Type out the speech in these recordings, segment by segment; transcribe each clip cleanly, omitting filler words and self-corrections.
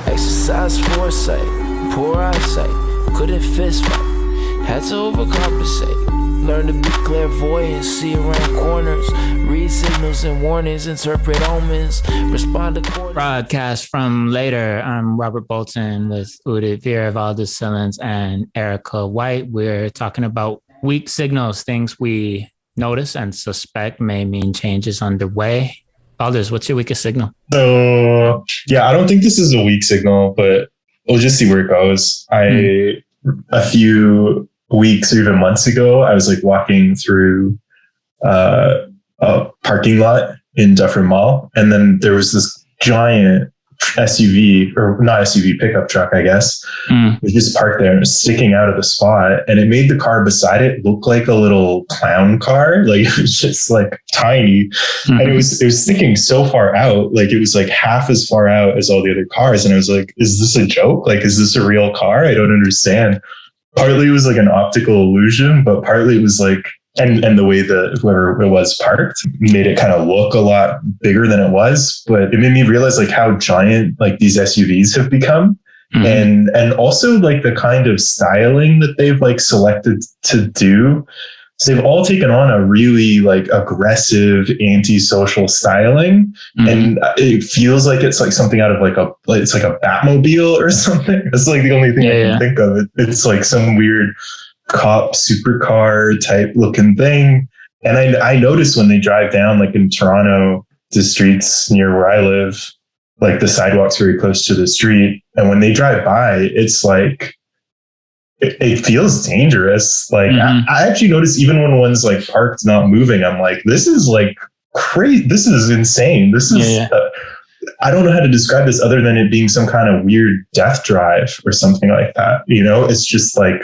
Exercise foresight, poor eyesight, couldn't fist fight, had to overcompensate. Learn to be clairvoyant, see around corners, read signals and warnings, interpret omens, respond accordingly. Broadcast from later. I'm Robert Bolton with Udit Veer, Valdez Sillins, and Erica White. We're talking about weak signals, things we notice and suspect may mean changes underway. Valdez, what's your weakest signal? So, I don't think this is a weak signal, but we'll just see where it goes. A few weeks or even months ago, I was like walking through a parking lot in Dufferin Mall, and then there was this giant SUV, or not SUV, pickup truck, I guess. It was just parked there and it was sticking out of the spot, and it made the car beside it look like a little clown car. Like it was just like tiny, and it was sticking so far out, like it was like half as far out as all the other cars. And I was like, is this a joke? Like, is this a real car? I don't understand. Partly it was like an optical illusion, but partly it was like, and the way that whoever it was parked made it kind of look a lot bigger than it was. But it made me realize like how giant like these SUVs have become. And also like the kind of styling that they've like selected to do. So they've all taken on a really like aggressive antisocial styling. And it feels like it's like something out of like it's like a Batmobile or something. That's like the only thing I can think of. It's like some weird cop supercar type looking thing. And I noticed when they drive down like in Toronto, the streets near where I live, like the sidewalk's very close to the street. And when they drive by, it's like, it feels dangerous. Like I actually noticed even when one's like parked, not moving, I'm like, this is like crazy. This is insane. This is, I don't know how to describe this other than it being some kind of weird death drive or something like that. You know, it's just like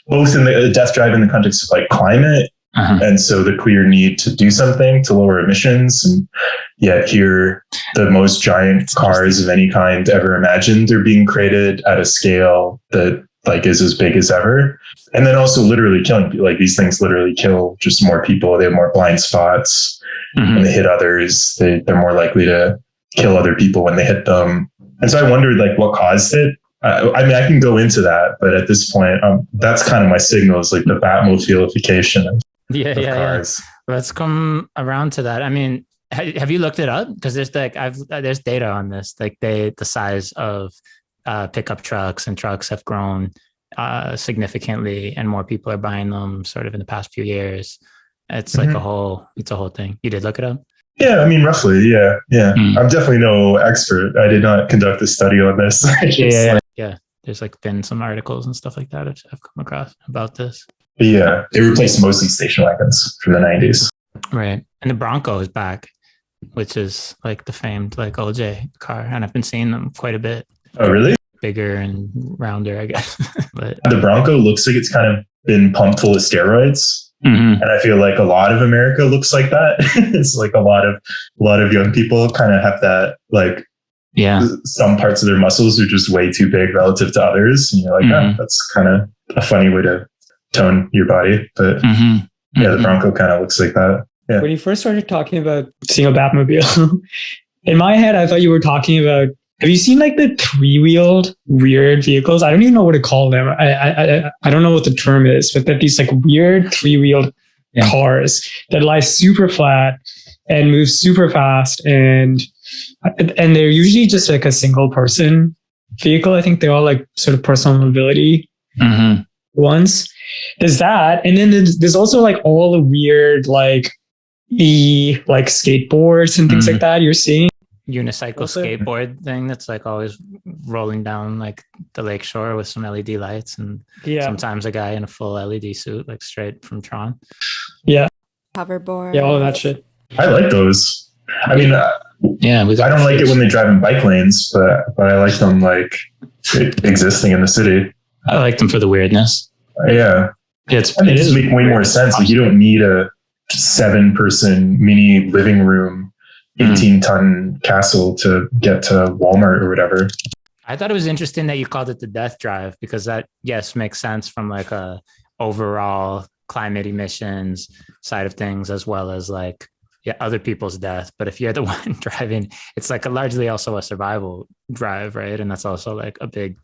both in the death drive in the context of like climate. And so the clear need to do something to lower emissions. And yet here, the most giant cars of any kind ever imagined are being created at a scale that like is as big as ever. And then also literally killing people. Like these things literally kill just more people. They have more blind spots. When they hit others, they're more likely to kill other people when they hit them. And so I wondered like what caused it. I mean, I can go into that, but at this point, that's kind of my signal, is like the Batmobileification of cars. Let's come around to that. I mean, have you looked it up? Because there's like there's data on this. Like the size of pickup trucks and trucks have grown significantly, and more people are buying them sort of in the past few years. It's like it's a whole thing. You did look it up? Yeah, I mean, roughly, yeah. I'm definitely no expert. I did not conduct a study on this. There's like been some articles and stuff like that I've come across about this. But yeah, they replaced mostly station wagons from the 90s. Right. And the Bronco is back, which is like the famed like OJ car. And I've been seeing them quite a bit. Oh, really? Bigger and rounder, I guess. But the Bronco looks like it's kind of been pumped full of steroids. And I feel like a lot of America looks like that. It's like a lot of young people kind of have that, like, some parts of their muscles are just way too big relative to others. And you're like, that's kind of a funny way to tone your body. But the Bronco kind of looks like that. Yeah. When you first started talking about seeing a Batmobile, in my head, I thought you were talking about, have you seen like the 3-wheeled weird vehicles? I don't even know what to call them. I don't know what the term is, but that these like weird 3-wheeled cars that lie super flat and move super fast, and they're usually just like a single person vehicle. I think they're all like sort of personal mobility ones. There's that, and then there's also like all the weird like skateboards and things like that you're seeing. Unicycle skateboard thing that's like always rolling down like the lakeshore with some LED lights, and sometimes a guy in a full LED suit, like straight from Tron. Hoverboard. All of that shit. I like those. I mean, I don't like it when they drive in bike lanes, but I like them like existing in the city. I like them for the weirdness. It just make way more sense. Like you don't need a 7-person mini living room 18-ton castle to get to Walmart or whatever. I thought it was interesting that you called it the death drive, because that, makes sense from like a overall climate emissions side of things, as well as like, other people's death. But if you're the one driving, it's like largely also a survival drive, right? And that's also like a big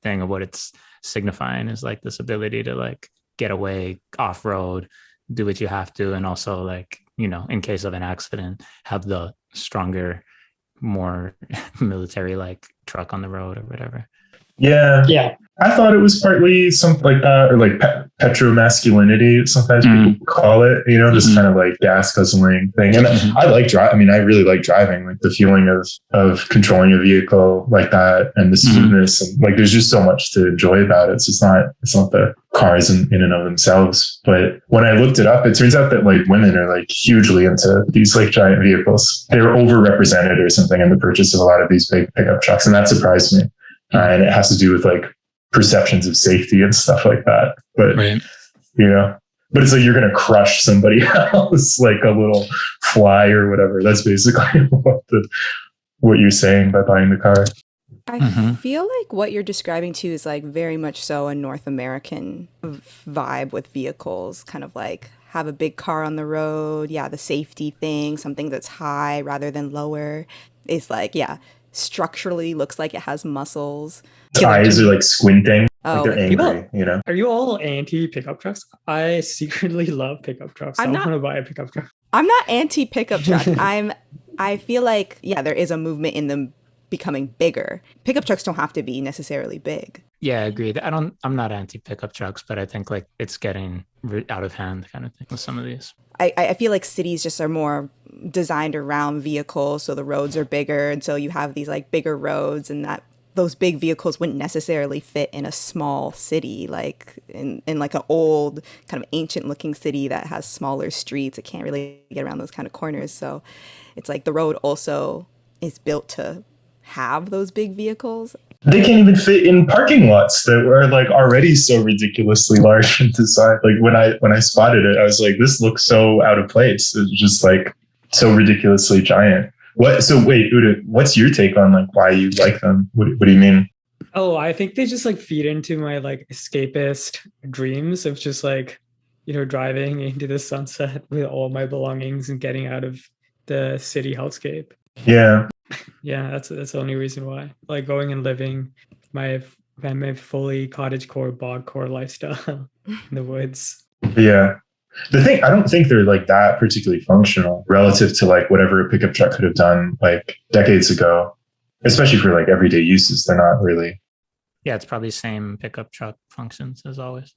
thing of what it's signifying, is like this ability to like get away off road, do what you have to, and also like, you know, in case of an accident, have the stronger, more military like truck on the road or whatever. Yeah. I thought it was partly something like that, or like petromasculinity, sometimes people call it, you know, this kind of like gas guzzling thing. And I like driving. I mean, I really like driving, like the feeling of controlling a vehicle like that, and the smoothness, and like there's just so much to enjoy about it. So it's not the cars in and of themselves. But when I looked it up, it turns out that like women are like hugely into these like giant vehicles. They were overrepresented or something in the purchase of a lot of these big pickup trucks, and that surprised me. And it has to do with like perceptions of safety and stuff like that. But, you know, but it's like you're going to crush somebody else like a little fly or whatever. That's basically what you're saying by buying the car. I feel like what you're describing too is like very much so a North American vibe with vehicles, kind of like have a big car on the road. Yeah, the safety thing, something that's high rather than lower, is like, structurally looks like it has muscles. Its eyes are like squinting. Oh, like they're angry, you know? Are you all anti pickup trucks? I secretly love pickup trucks. I want to buy a pickup truck. I'm not anti pickup truck. I feel like, there is a movement in them becoming bigger. Pickup trucks don't have to be necessarily big. Yeah, agreed. I'm not anti pickup trucks, but I think like it's getting out of hand kind of thing with some of these. I feel like cities just are more designed around vehicles, so the roads are bigger, and so you have these like bigger roads, and that those big vehicles wouldn't necessarily fit in a small city, like in like an old kind of ancient looking city that has smaller streets. It can't really get around those kind of corners. So it's like the road also is built to have those big vehicles. They can't even fit in parking lots that were like already so ridiculously large and designed. Like when I spotted it, I was like, this looks so out of place. It's just like so ridiculously giant. So wait, Uda, what's your take on like why you like them? What do you mean? Oh, I think they just like feed into my like escapist dreams of just like, you know, driving into the sunset with all my belongings and getting out of the city hellscape. Yeah. Yeah, that's the only reason why. Like going and living my fully cottagecore, bogcore lifestyle in the woods. Yeah. The thing, I don't think they're like that particularly functional relative to like whatever a pickup truck could have done like decades ago, especially for like everyday uses. They're not really. Yeah, it's probably same pickup truck functions as always.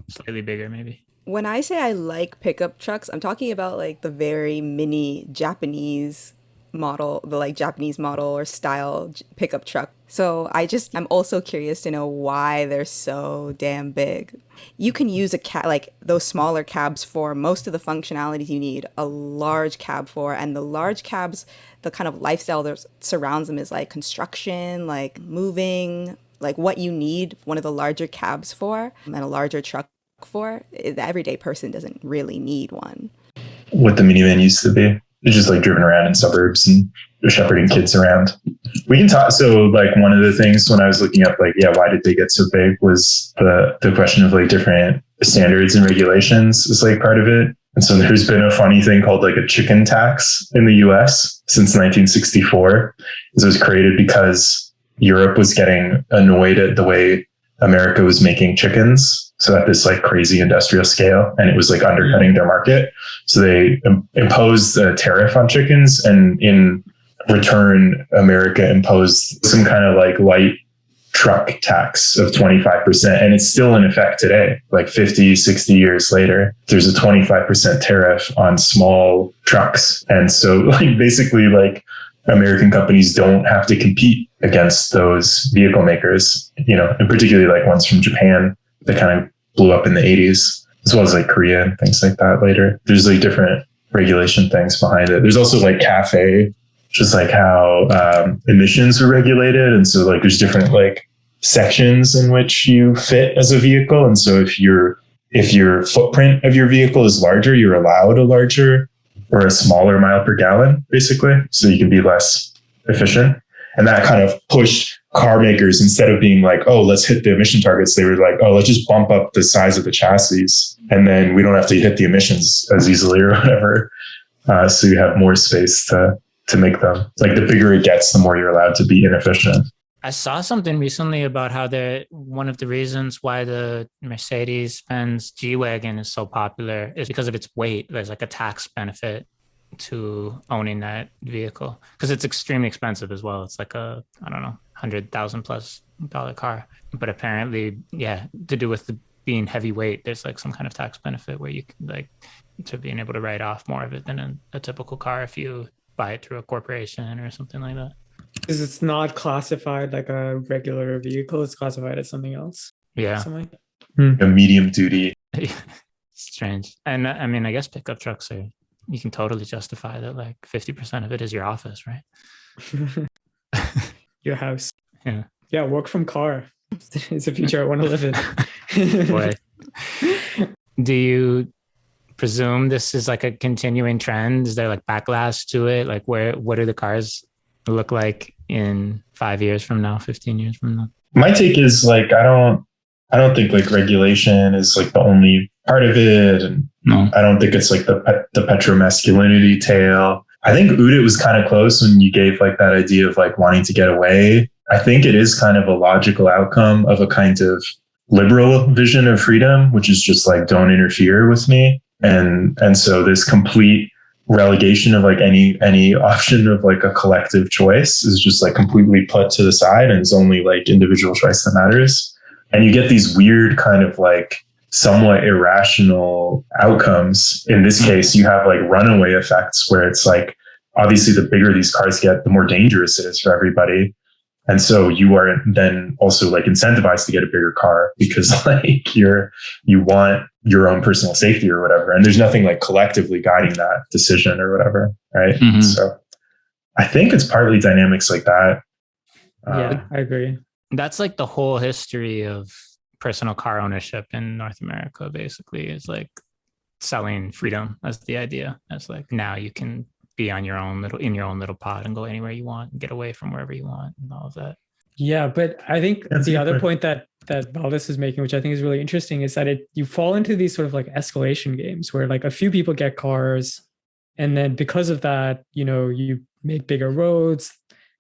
Slightly bigger, maybe. When I say I like pickup trucks, I'm talking about like the very mini Japanese model, the like Japanese model or style pickup truck. So I'm also curious to know why they're so damn big. You can use a cab, like those smaller cabs for most of the functionalities you need a large cab for, and the large cabs, the kind of lifestyle that surrounds them is like construction, like moving, like what you need one of the larger cabs for and a larger truck for. The everyday person doesn't really need one. What the minivan used to be. It's just like driven around in suburbs and shepherding kids around. We can talk. So like one of the things when I was looking up, like, why did they get so big was the question of like different standards and regulations is like part of it. And so there's been a funny thing called like a chicken tax in the US since 1964. This was created because Europe was getting annoyed at the way America was making chickens. So at this like crazy industrial scale, and it was like undercutting their market. So they imposed a tariff on chickens, and in return, America imposed some kind of like light truck tax of 25%. And it's still in effect today, like 50, 60 years later. There's a 25% tariff on small trucks. And so like basically like American companies don't have to compete against those vehicle makers, you know, and particularly like ones from Japan that kind of blew up in the 80s, as well as like Korea and things like that later. There's like different regulation things behind it. There's also like CAFE, which is like how emissions are regulated. And so like there's different like sections in which you fit as a vehicle. And so if your footprint of your vehicle is larger, you're allowed a larger or a smaller mile per gallon, basically, so you can be less efficient. And that kind of pushed car makers, instead of being like, oh, let's hit the emission targets, they were like, oh, let's just bump up the size of the chassis, and then we don't have to hit the emissions as easily or whatever. So you have more space to make them. Like the bigger it gets, the more you're allowed to be inefficient. I saw something recently about how one of the reasons why the Mercedes-Benz G-Wagon is so popular is because of its weight. There's like a tax benefit to owning that vehicle because it's extremely expensive as well. It's like a, I don't know, $100,000+ car. But apparently, yeah, to do with being heavyweight, there's like some kind of tax benefit where you can like to being able to write off more of it than a typical car if you buy it through a corporation or something like that. Because it's not classified like a regular vehicle, it's classified as something else. Yeah. Something. A medium duty. Strange. And I mean, I guess pickup trucks you can totally justify that like 50% of it is your office, right? Your house. Yeah. Yeah, work from car. It's a future I want to live in. Boy. Do you presume this is like a continuing trend? Is there like backlash to it? Like what do the cars look like in 5 years from now, 15 years from now? My take is like, I don't think like regulation is like the only part of it. And no. I don't think it's like the petromasculinity tale. I think Udit was kind of close when you gave like that idea of like wanting to get away. I think it is kind of a logical outcome of a kind of liberal vision of freedom, which is just like, don't interfere with me. And so this complete relegation of like any option of like a collective choice is just like completely put to the side, and it's only like individual choice that matters. And you get these weird kind of like somewhat irrational outcomes. In this case, you have like runaway effects where it's like, obviously the bigger these cars get, the more dangerous it is for everybody. And so you are then also like incentivized to get a bigger car because like you want your own personal safety or whatever. And there's nothing like collectively guiding that decision or whatever. Right. Mm-hmm. So I think it's partly dynamics like that. Yeah, I agree. That's like the whole history of personal car ownership in North America, basically, is like selling freedom as the idea. As like, now you can be in your own little pod and go anywhere you want and get away from wherever you want and all of that. Yeah, but I think the other point that Valdez is making, which I think is really interesting, is that you fall into these sort of like escalation games where like a few people get cars, and then because of that, you make bigger roads,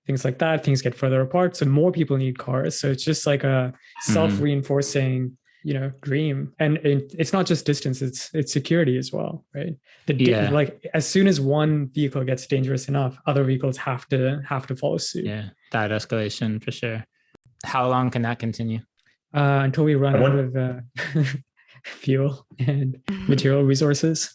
things like that, things get further apart, so more people need cars. So it's just like a self-reinforcing dream. And it's not just distance, it's security as well, right? Like as soon as one vehicle gets dangerous enough, other vehicles have to follow suit. Yeah, that escalation for sure. How long can that continue? Until we run out of fuel and material resources.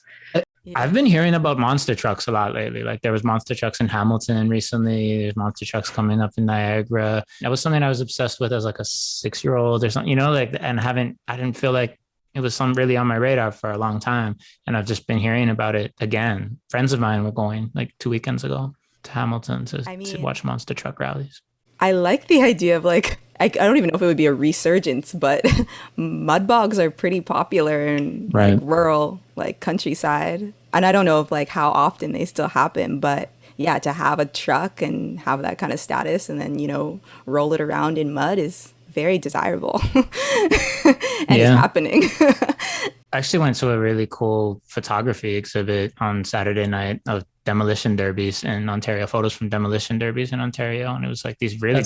Yeah. I've been hearing about monster trucks a lot lately. Like there was monster trucks in Hamilton recently. There's monster trucks coming up in Niagara. That was something I was obsessed with as like a 6-year-old or something, and I didn't feel like it was really on my radar for a long time. And I've just been hearing about it again. Friends of mine were going like 2 weekends ago to Hamilton to watch monster truck rallies. I like the idea of like, I don't even know if it would be a resurgence, but mud bogs are pretty popular in like rural, like countryside. And I don't know if like how often they still happen, but yeah, to have a truck and have that kind of status and then, roll it around in mud is very desirable. And it's happening. I actually went to a really cool photography exhibit on Saturday night of demolition derbies in Ontario, photos from demolition derbies in Ontario. And it was like these really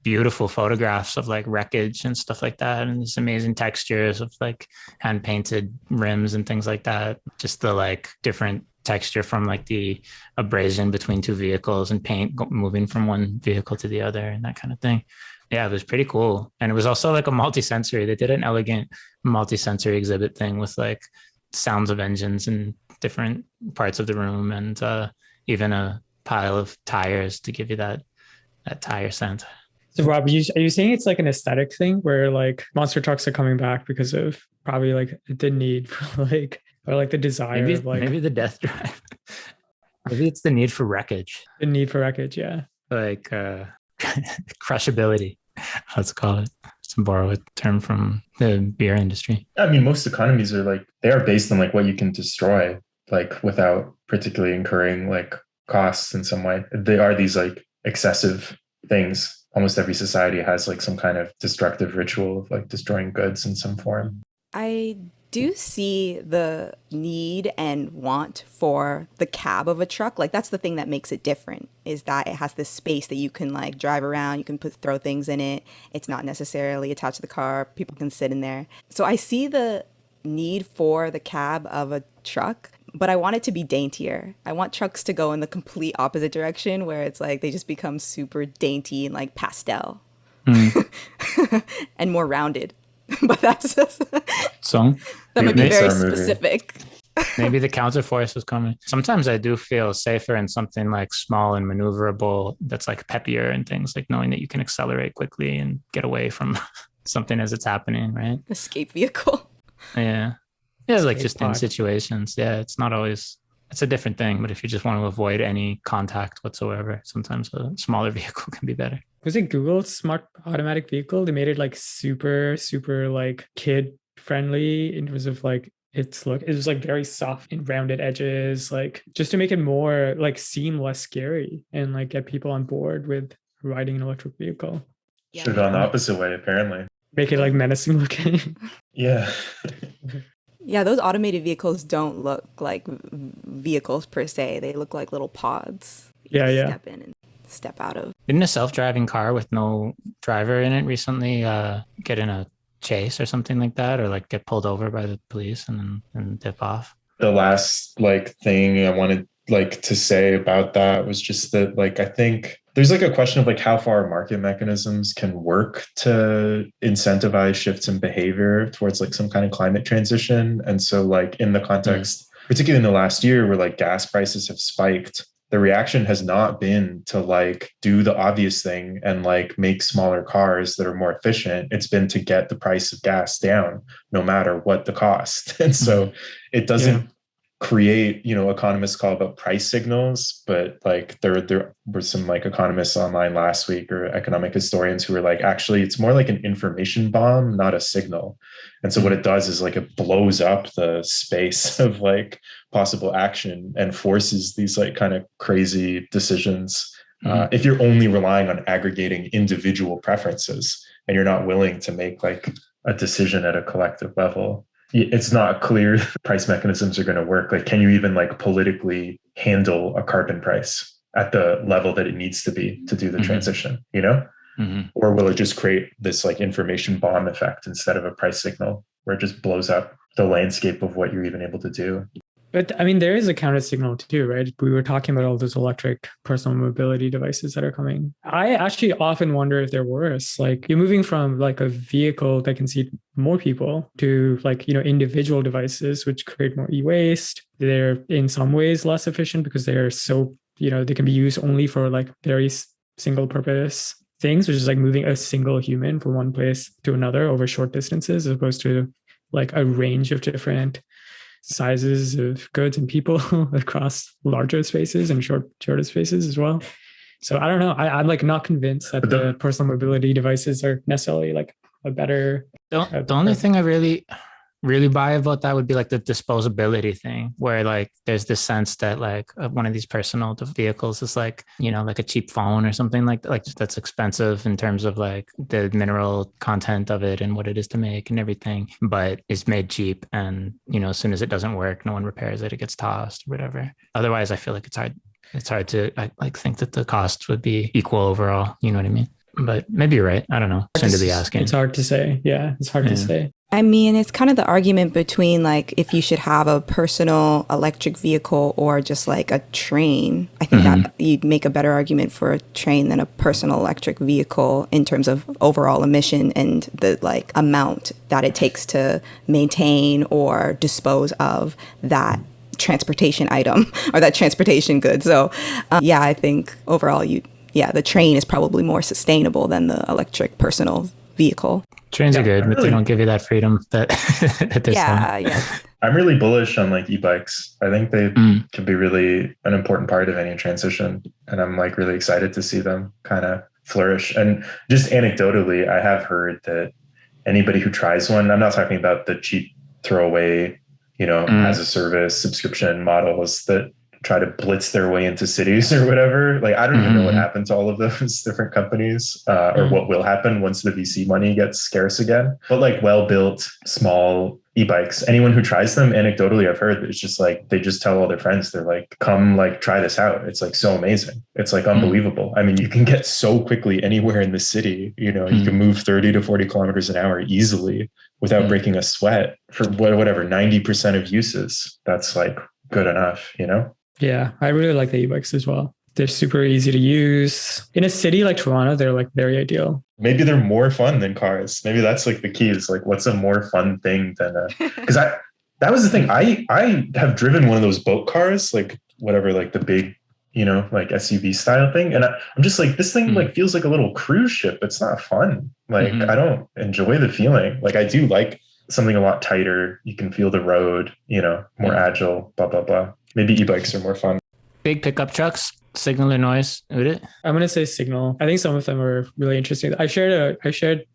beautiful photographs of like wreckage and stuff like that. And these amazing textures of like hand painted rims and things like that. Just the like different texture from like the abrasion between two vehicles and paint moving from one vehicle to the other and that kind of thing. Yeah, it was pretty cool. And it was also like a multi-sensory. They did an elegant multi-sensory exhibit thing with like sounds of engines in different parts of the room and even a pile of tires to give you that tire scent. So Rob, are you saying it's like an aesthetic thing where like monster trucks are coming back because of probably like the need for like, or like the desire of like... Maybe the death drive. Maybe it's the need for wreckage. The need for wreckage, yeah. Like crushability, let's call it, to borrow a term from the beer industry. I mean, most economies are like, they are based on like what you can destroy, like without particularly incurring like costs in some way. They are these like excessive things. Almost every society has like some kind of destructive ritual of like destroying goods in some form. I do you see the need and want for the cab of a truck? Like that's the thing that makes it different, is that it has this space that you can like drive around, you can throw things in it. It's not necessarily attached to the car. People can sit in there. So I see the need for the cab of a truck, but I want it to be daintier. I want trucks to go in the complete opposite direction, where it's like they just become super dainty and like pastel and more rounded. But that's just So that might be very Pixar movie. specific. maybe the counterforce is coming. Sometimes I do feel safer in something like small and maneuverable that's like peppier and things, like knowing that you can accelerate quickly and get away from something as it's happening, right? Escape vehicle. Yeah. Yeah, like Escape just in pod. situations. Yeah, it's not always, it's a different thing. But if you just want to avoid any contact whatsoever, sometimes a smaller vehicle can be better. Was it Google's smart automatic vehicle? They made it like super like kid friendly in terms of like its look. It was like very soft and rounded edges, like just to make it more like seem less scary and like get people on board with riding an electric vehicle. Yeah, Should have gone the opposite way, apparently. Make it like menacing looking. Yeah. Yeah, those automated vehicles don't look like vehicles per se. They look like little pods. You Yeah, can yeah. Step in and step out of. Didn't a self-driving car with no driver in it recently get in a chase or something like that, or like get pulled over by the police and dip off? The last like thing I wanted like to say about that was just that like I think there's like a question of like how far market mechanisms can work to incentivize shifts in behavior towards like some kind of climate transition. And so like in the context, particularly in the last year where like gas prices have spiked, the reaction has not been to like do the obvious thing and like make smaller cars that are more efficient. It's been to get the price of gas down no matter what the cost. And so it doesn't create, you know, economists call about price signals, but like there were some like economists online last week or economic historians who were like, actually, it's more like an information bomb, not a signal. And so what it does is like it blows up the space of like possible action and forces these like kind of crazy decisions. If you're only relying on aggregating individual preferences and you're not willing to make like a decision at a collective level, it's not clear price mechanisms are going to work. Like, can you even like politically handle a carbon price at the level that it needs to be to do the transition, you know? Or will it just create this like information bomb effect instead of a price signal where it just blows up the landscape of what you're even able to do? But I mean, there is a counter signal too, right? We were talking about all those electric personal mobility devices that are coming. I actually often wonder if they're worse. Like you're moving from like a vehicle that can seat more people to like, you know, individual devices, which create more e-waste. They're in some ways less efficient because they're so, you know, they can be used only for like very single purpose things, which is like moving a single human from one place to another over short distances, as opposed to like a range of different sizes of goods and people across larger spaces and shorter spaces as well. So I don't know. I'm like not convinced that the personal mobility devices are necessarily like a better. The only thing I really buy about that would be like the disposability thing, where like there's this sense that like one of these personal vehicles is like, you know, like a cheap phone or something like that's expensive in terms of like the mineral content of it and what it is to make and everything, but it's made cheap. And, you know, as soon as it doesn't work, no one repairs it, it gets tossed or whatever. Otherwise, I feel like it's hard to think that the cost would be equal overall. You know what I mean? But maybe you're right. I don't know. Soon to be asking. It's hard to say. Yeah, it's hard to say. I mean, it's kind of the argument between like if you should have a personal electric vehicle or just like a train. I think that you'd make a better argument for a train than a personal electric vehicle in terms of overall emission and the like amount that it takes to maintain or dispose of that transportation item or that transportation good. So yeah, I think overall the train is probably more sustainable than the electric personal vehicle. Trains are good, but they don't give you that freedom that there's yes. I'm really bullish on like e-bikes. I think they can be really an important part of any transition. And I'm like really excited to see them kind of flourish. And just anecdotally, I have heard that anybody who tries one, I'm not talking about the cheap throwaway, you know, as a service subscription models that try to blitz their way into cities or whatever. Like, I don't even know what happened to all of those different companies or what will happen once the VC money gets scarce again. But like well-built, small e-bikes, anyone who tries them, anecdotally, I've heard it's just like, they just tell all their friends, they're like, come like try this out. It's like so amazing. It's like unbelievable. I mean, you can get so quickly anywhere in the city, you know, you can move 30 to 40 kilometers an hour easily without breaking a sweat for whatever, 90% of uses. That's like good enough, you know? Yeah, I really like the e-bikes as well. They're super easy to use. In a city like Toronto, they're like very ideal. Maybe they're more fun than cars. Maybe that's like the key is like, what's a more fun thing than because that was the thing. I have driven one of those boat cars, like whatever, like the big, you know, like SUV style thing. And I'm just like, this thing like feels like a little cruise ship. It's not fun. Like, I don't enjoy the feeling. Like I do like something a lot tighter. You can feel the road, you know, more agile, blah, blah, blah. Maybe e-bikes are more fun. Big pickup trucks, signal or noise, would it? I'm gonna say signal. I think some of them are really interesting. I shared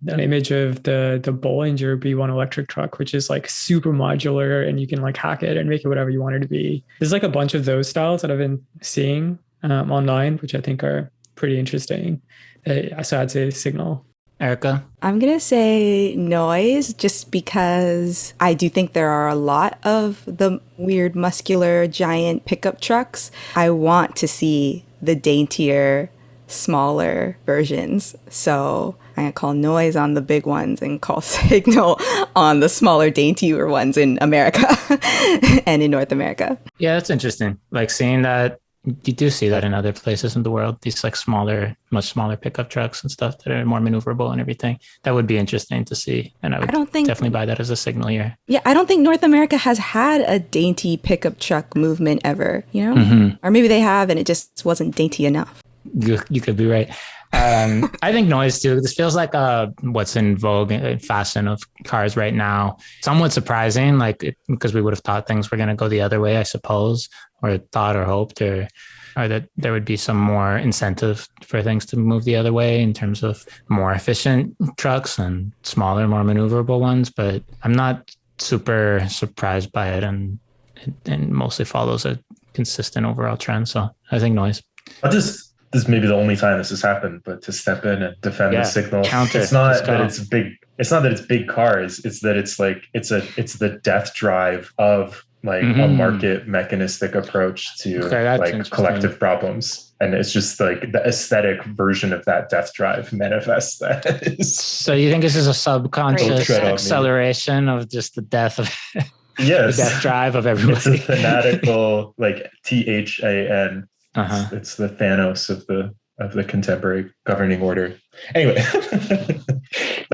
an image of the Bollinger B1 electric truck, which is like super modular and you can like hack it and make it whatever you want it to be. There's like a bunch of those styles that I've been seeing online, which I think are pretty interesting. So I'd say signal. Erica? I'm going to say noise just because I do think there are a lot of the weird muscular giant pickup trucks. I want to see the daintier, smaller versions. So I'm going to call noise on the big ones and call signal on the smaller, daintier ones in America and in North America. Yeah, that's interesting. Like seeing that. You do see that in other places in the world, these like smaller, much smaller pickup trucks and stuff that are more maneuverable and everything. That would be interesting to see. And I would definitely buy that as a signal here. Yeah, I don't think North America has had a dainty pickup truck movement ever, you know? Or maybe they have and it just wasn't dainty enough. You could be right. I think noise too. This feels like what's in vogue in fashion of cars right now. Somewhat surprising, because we would have thought things were going to go the other way, I suppose, or thought or hoped, or that there would be some more incentive for things to move the other way in terms of more efficient trucks and smaller, more maneuverable ones. But I'm not super surprised by it, and mostly follows a consistent overall trend. So I think noise. This may be the only time this has happened, but to step in and defend the signal. It's not that it's big. It's not that it's big cars. It's that it's like it's the death drive of like a market mechanistic approch to like collective problems, and it's just like the aesthetic version of that death drive manifests that. So you think this is a subconscious acceleration of just the death of the death drive of everybody? It's a fanatical like THAN. It's the Thanos of the contemporary governing order. Anyway,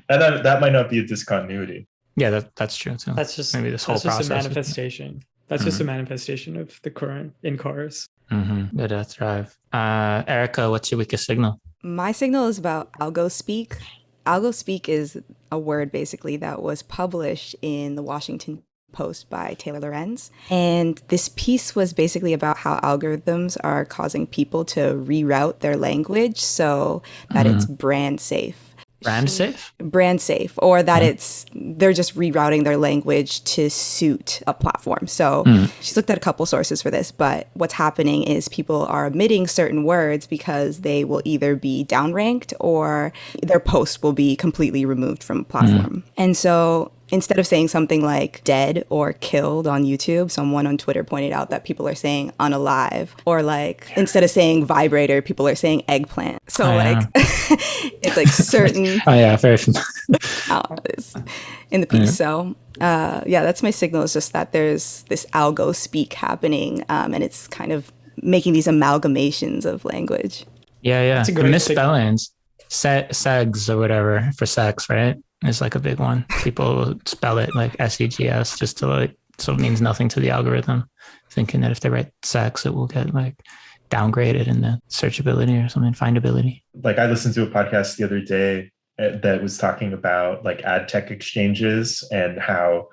and that might not be a discontinuity. Yeah, that's true too. That's just maybe this whole process. Just a manifestation. That's just a manifestation of the current in cars. The death drive. Erica, what's your weakest signal? My signal is about Algospeak. Algospeak is a word basically that was published in the Washington Post by Taylor Lorenz. And this piece was basically about how algorithms are causing people to reroute their language so that it's brand safe. Brand safe? Brand safe, or that they're just rerouting their language to suit a platform. So she's looked at a couple sources for this, but what's happening is people are omitting certain words because they will either be downranked or their post will be completely removed from a platform. And so instead of saying something like dead or killed on YouTube, someone on Twitter pointed out that people are saying unalive, or like instead of saying vibrator, people are saying eggplant. So it's like certain. Very in the piece. So that's my signal. Is just that there's this algo speak happening, and it's kind of making these amalgamations of language. Yeah. The misspellings, segs or whatever for sex, right? Is like a big one. People spell it like SEGS just to like, so it means nothing to the algorithm, thinking that if they write sex, it will get like downgraded in the searchability or something, findability. Like I listened to a podcast the other day that was talking about like ad tech exchanges and how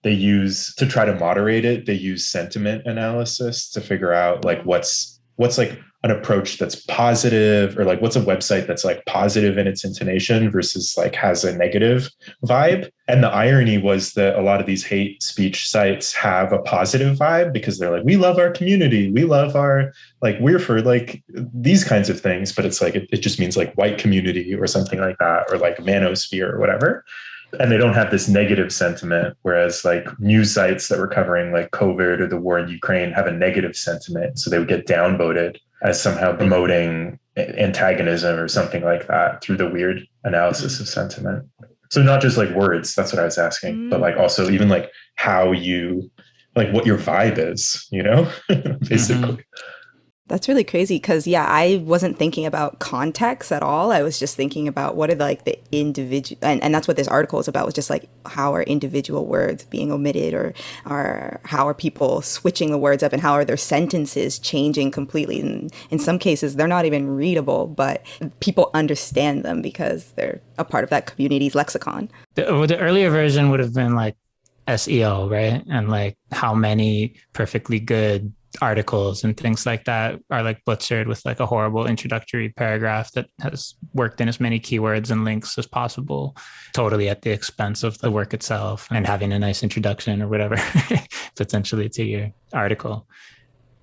they use, to try to moderate it, they use sentiment analysis to figure out like what's like an approach that's positive, or like what's a website that's like positive in its intonation versus like has a negative vibe. And the irony was that a lot of these hate speech sites have a positive vibe because they're like, we love our community, we love our, like, we're for like these kinds of things, but it's like it just means like white community or something like that, or like manosphere or whatever. And they don't have this negative sentiment, whereas like news sites that were covering like COVID or the war in Ukraine have a negative sentiment. So they would get downvoted as somehow promoting antagonism or something like that through the weird analysis of sentiment. So not just like words, that's what I was asking, but like also even like how you, like what your vibe is, you know, basically. That's really crazy because, yeah, I wasn't thinking about context at all. I was just thinking about what are like the individual, and that's what this article is about, was just like how are individual words being omitted, or how are people switching the words up, and how are their sentences changing completely. And in some cases, they're not even readable, but people understand them because they're a part of that community's lexicon. The earlier version would have been like SEO, right? And like how many perfectly good articles and things like that are like butchered with like a horrible introductory paragraph that has worked in as many keywords and links as possible, totally at the expense of the work itself and having a nice introduction or whatever potentially to your article.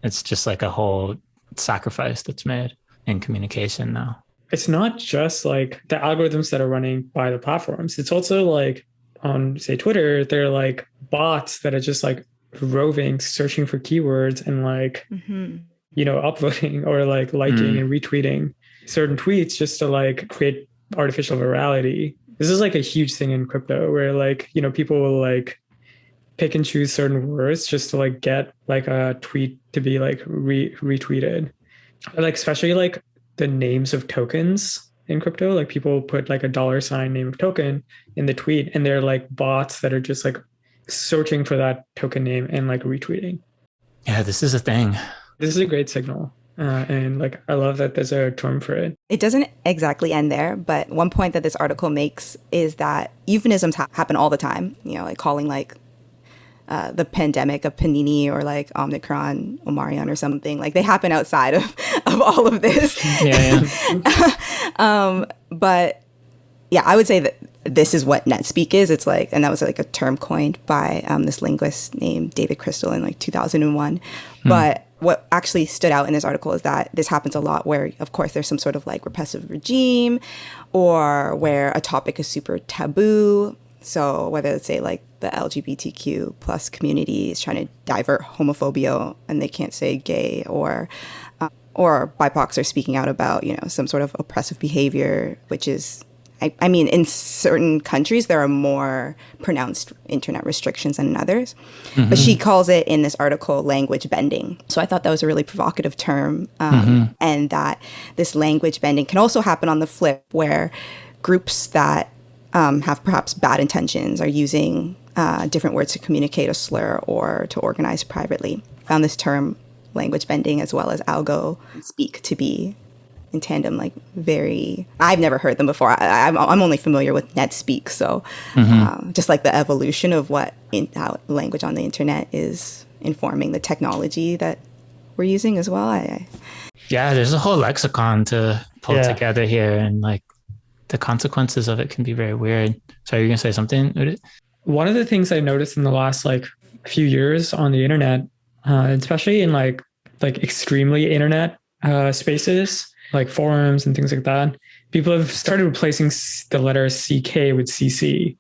It's just like a whole sacrifice that's made in communication now. It's not just like the algorithms that are running by the platforms. It's also like on, say, Twitter, they're like bots that are just like roving, searching for keywords and like, you know, upvoting or like liking and retweeting certain tweets just to like create artificial virality. This is like a huge thing in crypto where like, you know, people will like pick and choose certain words just to like get like a tweet to be like retweeted. Like especially like the names of tokens in crypto, like people put like $sign name of token in the tweet, and they're like bots that are just like searching for that token name and like retweeting. Yeah, this is a thing. This is a great signal. And like, I love that there's a term for it. It doesn't exactly end there, but one point that this article makes is that euphemisms happen all the time, you know, like calling like the pandemic a panini or like Omicron Omarion or something. Like they happen outside of all of this. But yeah, I would say that this is what NetSpeak is. It's like, and that was like a term coined by this linguist named David Crystal in like 2001. But what actually stood out in this article is that this happens a lot where, of course, there's some sort of like repressive regime or where a topic is super taboo. So whether it's say like the LGBTQ plus community is trying to divert homophobia and they can't say gay, or BIPOCs are speaking out about, you know, some sort of oppressive behavior, which is, I mean, in certain countries, there are more pronounced internet restrictions than in others. But she calls it in this article language bending. So I thought that was a really provocative term, and that this language bending can also happen on the flip, where groups that have perhaps bad intentions are using different words to communicate a slur or to organize privately. I found this term language bending as well as Algospeak to be in tandem, like very, I've never heard them before. I'm only familiar with NetSpeak. So just like the evolution of how language on the internet is informing the technology that we're using as well. Yeah, there's a whole lexicon to pull together here, and like the consequences of it can be very weird. So you're going to say something, Udit? One of the things I noticed in the last like few years on the internet, especially in like extremely internet spaces, like forums and things like that, people have started replacing the letter CK with CC.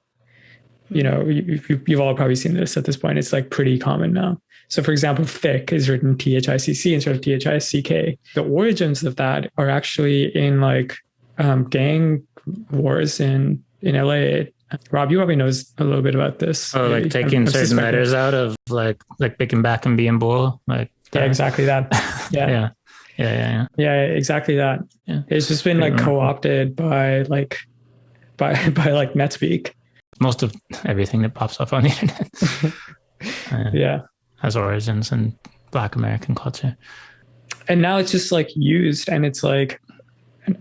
You know, you've all probably seen this at this point. It's like pretty common now. So for example, thick is written THICC instead of THICK. The origins of that are actually in like gang wars in LA. Rob, you probably knows a little bit about this. Oh, like taking certain letters out of like Big and Back and being bull. Like yeah, exactly that. Yeah. Yeah, exactly that. Yeah. It's just been like co-opted by NetSpeak. Most of everything that pops up on the internet has origins in Black American culture. And now it's just like used, and it's like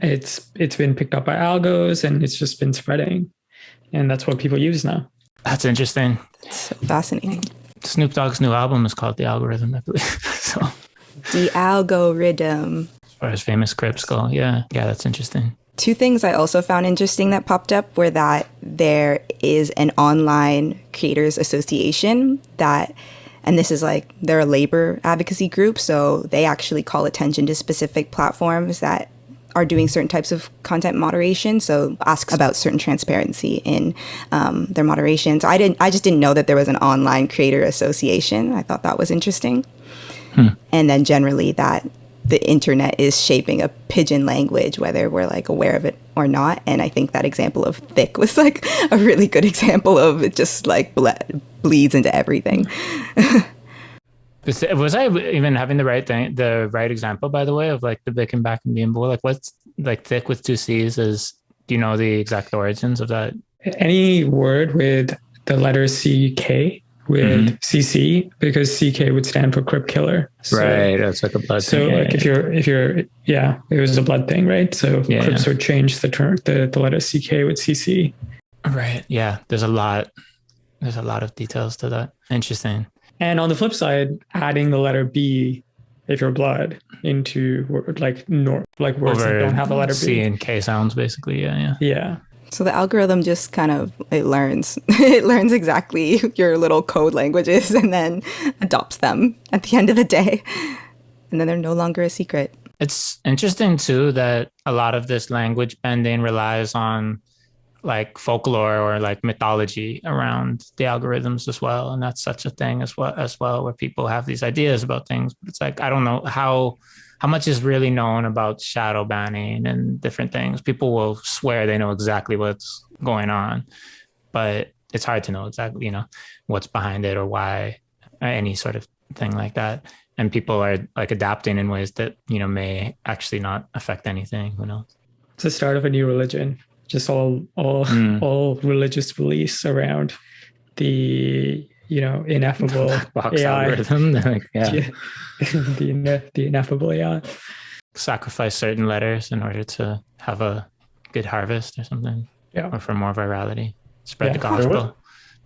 it's been picked up by algos, and it's just been spreading. And that's what people use now. That's interesting. That's so fascinating. Snoop Dogg's new album is called The Algorithm, I believe. So the algorithm. far as famous Crips go. Yeah, that's interesting. Two things I also found interesting that popped up were that there is an online creators association that, and this is like, they're a labor advocacy group, so they actually call attention to specific platforms that are doing certain types of content moderation. So ask about certain transparency in their moderation. So I just didn't know that there was an online creator association. I thought that was interesting. And then generally that the internet is shaping a pidgin language, whether we're like aware of it or not. And I think that example of thick was like a really good example of it just like bleeds into everything. Was I even having the right example, by the way, of like the Bic and back and being bold? Like what's like thick with two C's is, do you know the exact origins of that? Any word with the letter CK with CC, because CK would stand for Crip Killer. So, right. That's like a blood thing. So like if you're, it was a blood thing, right? So Crips would change the term, the letter CK with CC. Right. Yeah. There's a lot of details to that. Interesting. And on the flip side, adding the letter B, if you're blood, into words that don't have the letter B. C and K sounds, basically. Yeah. So the algorithm just kind of, it learns exactly your little code languages and then adopts them at the end of the day. And then they're no longer a secret. It's interesting too that a lot of this language bending relies on like folklore or like mythology around the algorithms as well. And that's such a thing as well, where people have these ideas about things. But it's like, I don't know how much is really known about shadow banning and different things. People will swear they know exactly what's going on, but it's hard to know exactly, what's behind it or why, or any sort of thing like that. And people are like adapting in ways that, may actually not affect anything. Who knows? It's the start of a new religion. Just all religious beliefs around the ineffable box AI algorithm. the ineffable AI. Sacrifice certain letters in order to have a good harvest or something. Yeah. Or for more virality. Spread the gospel.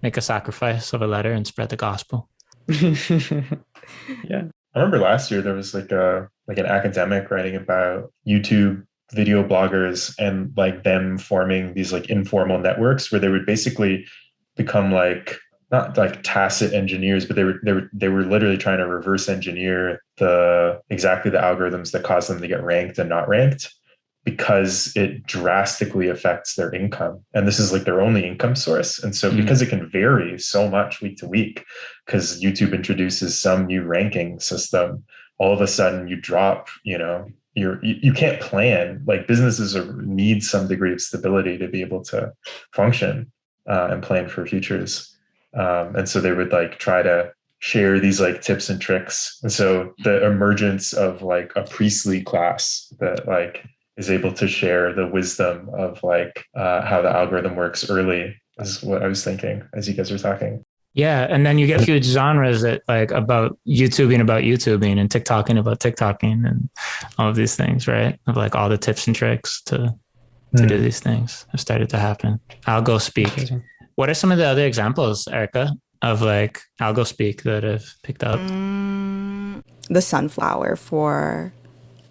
Make a sacrifice of a letter and spread the gospel. Yeah. I remember last year there was like an academic writing about YouTube video bloggers and like them forming these like informal networks where they would basically become like, not like tacit engineers, but they were literally trying to reverse engineer the algorithms that cause them to get ranked and not ranked, because it drastically affects their income. And this is like their only income source. And so because it can vary so much week to week, because YouTube introduces some new ranking system, all of a sudden you drop, you can't plan. Like businesses need some degree of stability to be able to function and plan for futures. And so they would like try to share these like tips and tricks. And so the emergence of like a priestly class that like is able to share the wisdom of like how the algorithm works early is what I was thinking as you guys were talking. Yeah. And then you get huge genres that like about YouTubing and TikToking about TikToking and all of these things, right? Of like all the tips and tricks to do these things have started to happen. Algospeak. What are some of the other examples, Erica, of like Algospeak that have picked up? The sunflower for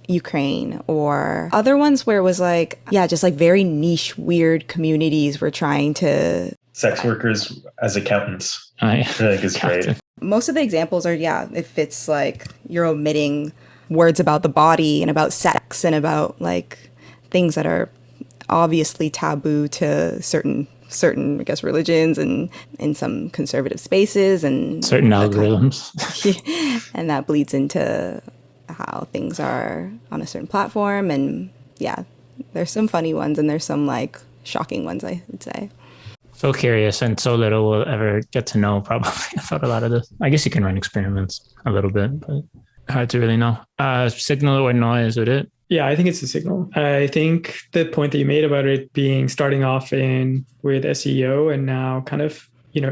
Ukraine, or other ones where it was like, just like very niche, weird communities were trying to... Sex workers as accountants. I think is great. Most of the examples are, if it's like you're omitting words about the body and about sex and about like things that are obviously taboo to certain, I guess, religions and in some conservative spaces and certain algorithms. And that bleeds into how things are on a certain platform. And there's some funny ones and there's some like shocking ones, I would say. So curious, and so little we'll ever get to know probably about a lot of this. I guess you can run experiments a little bit, but hard to really know. Signal or noise, would it? Yeah, I think it's a signal. I think the point that you made about it being starting off with SEO and now kind of,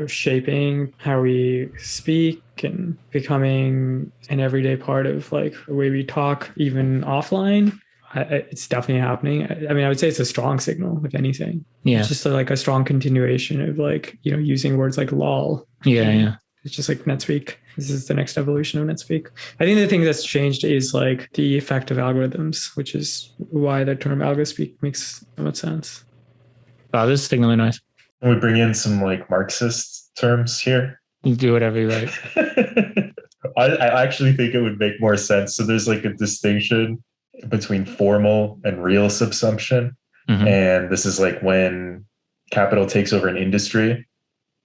shaping how we speak and becoming an everyday part of like the way we talk, even offline. It's definitely happening. I mean, I would say it's a strong signal, if anything. Yeah. It's just like a strong continuation of like, using words like lol. Yeah. It's just like NetSpeak. This is the next evolution of NetSpeak. I think the thing that's changed is like the effect of algorithms, which is why the term Algospeak makes so much sense. Wow, this is signaling noise. Can we bring in some like Marxist terms here? You do whatever you like. I actually think it would make more sense. So there's like a distinction between formal and real subsumption. Mhm. And this is like when capital takes over an industry.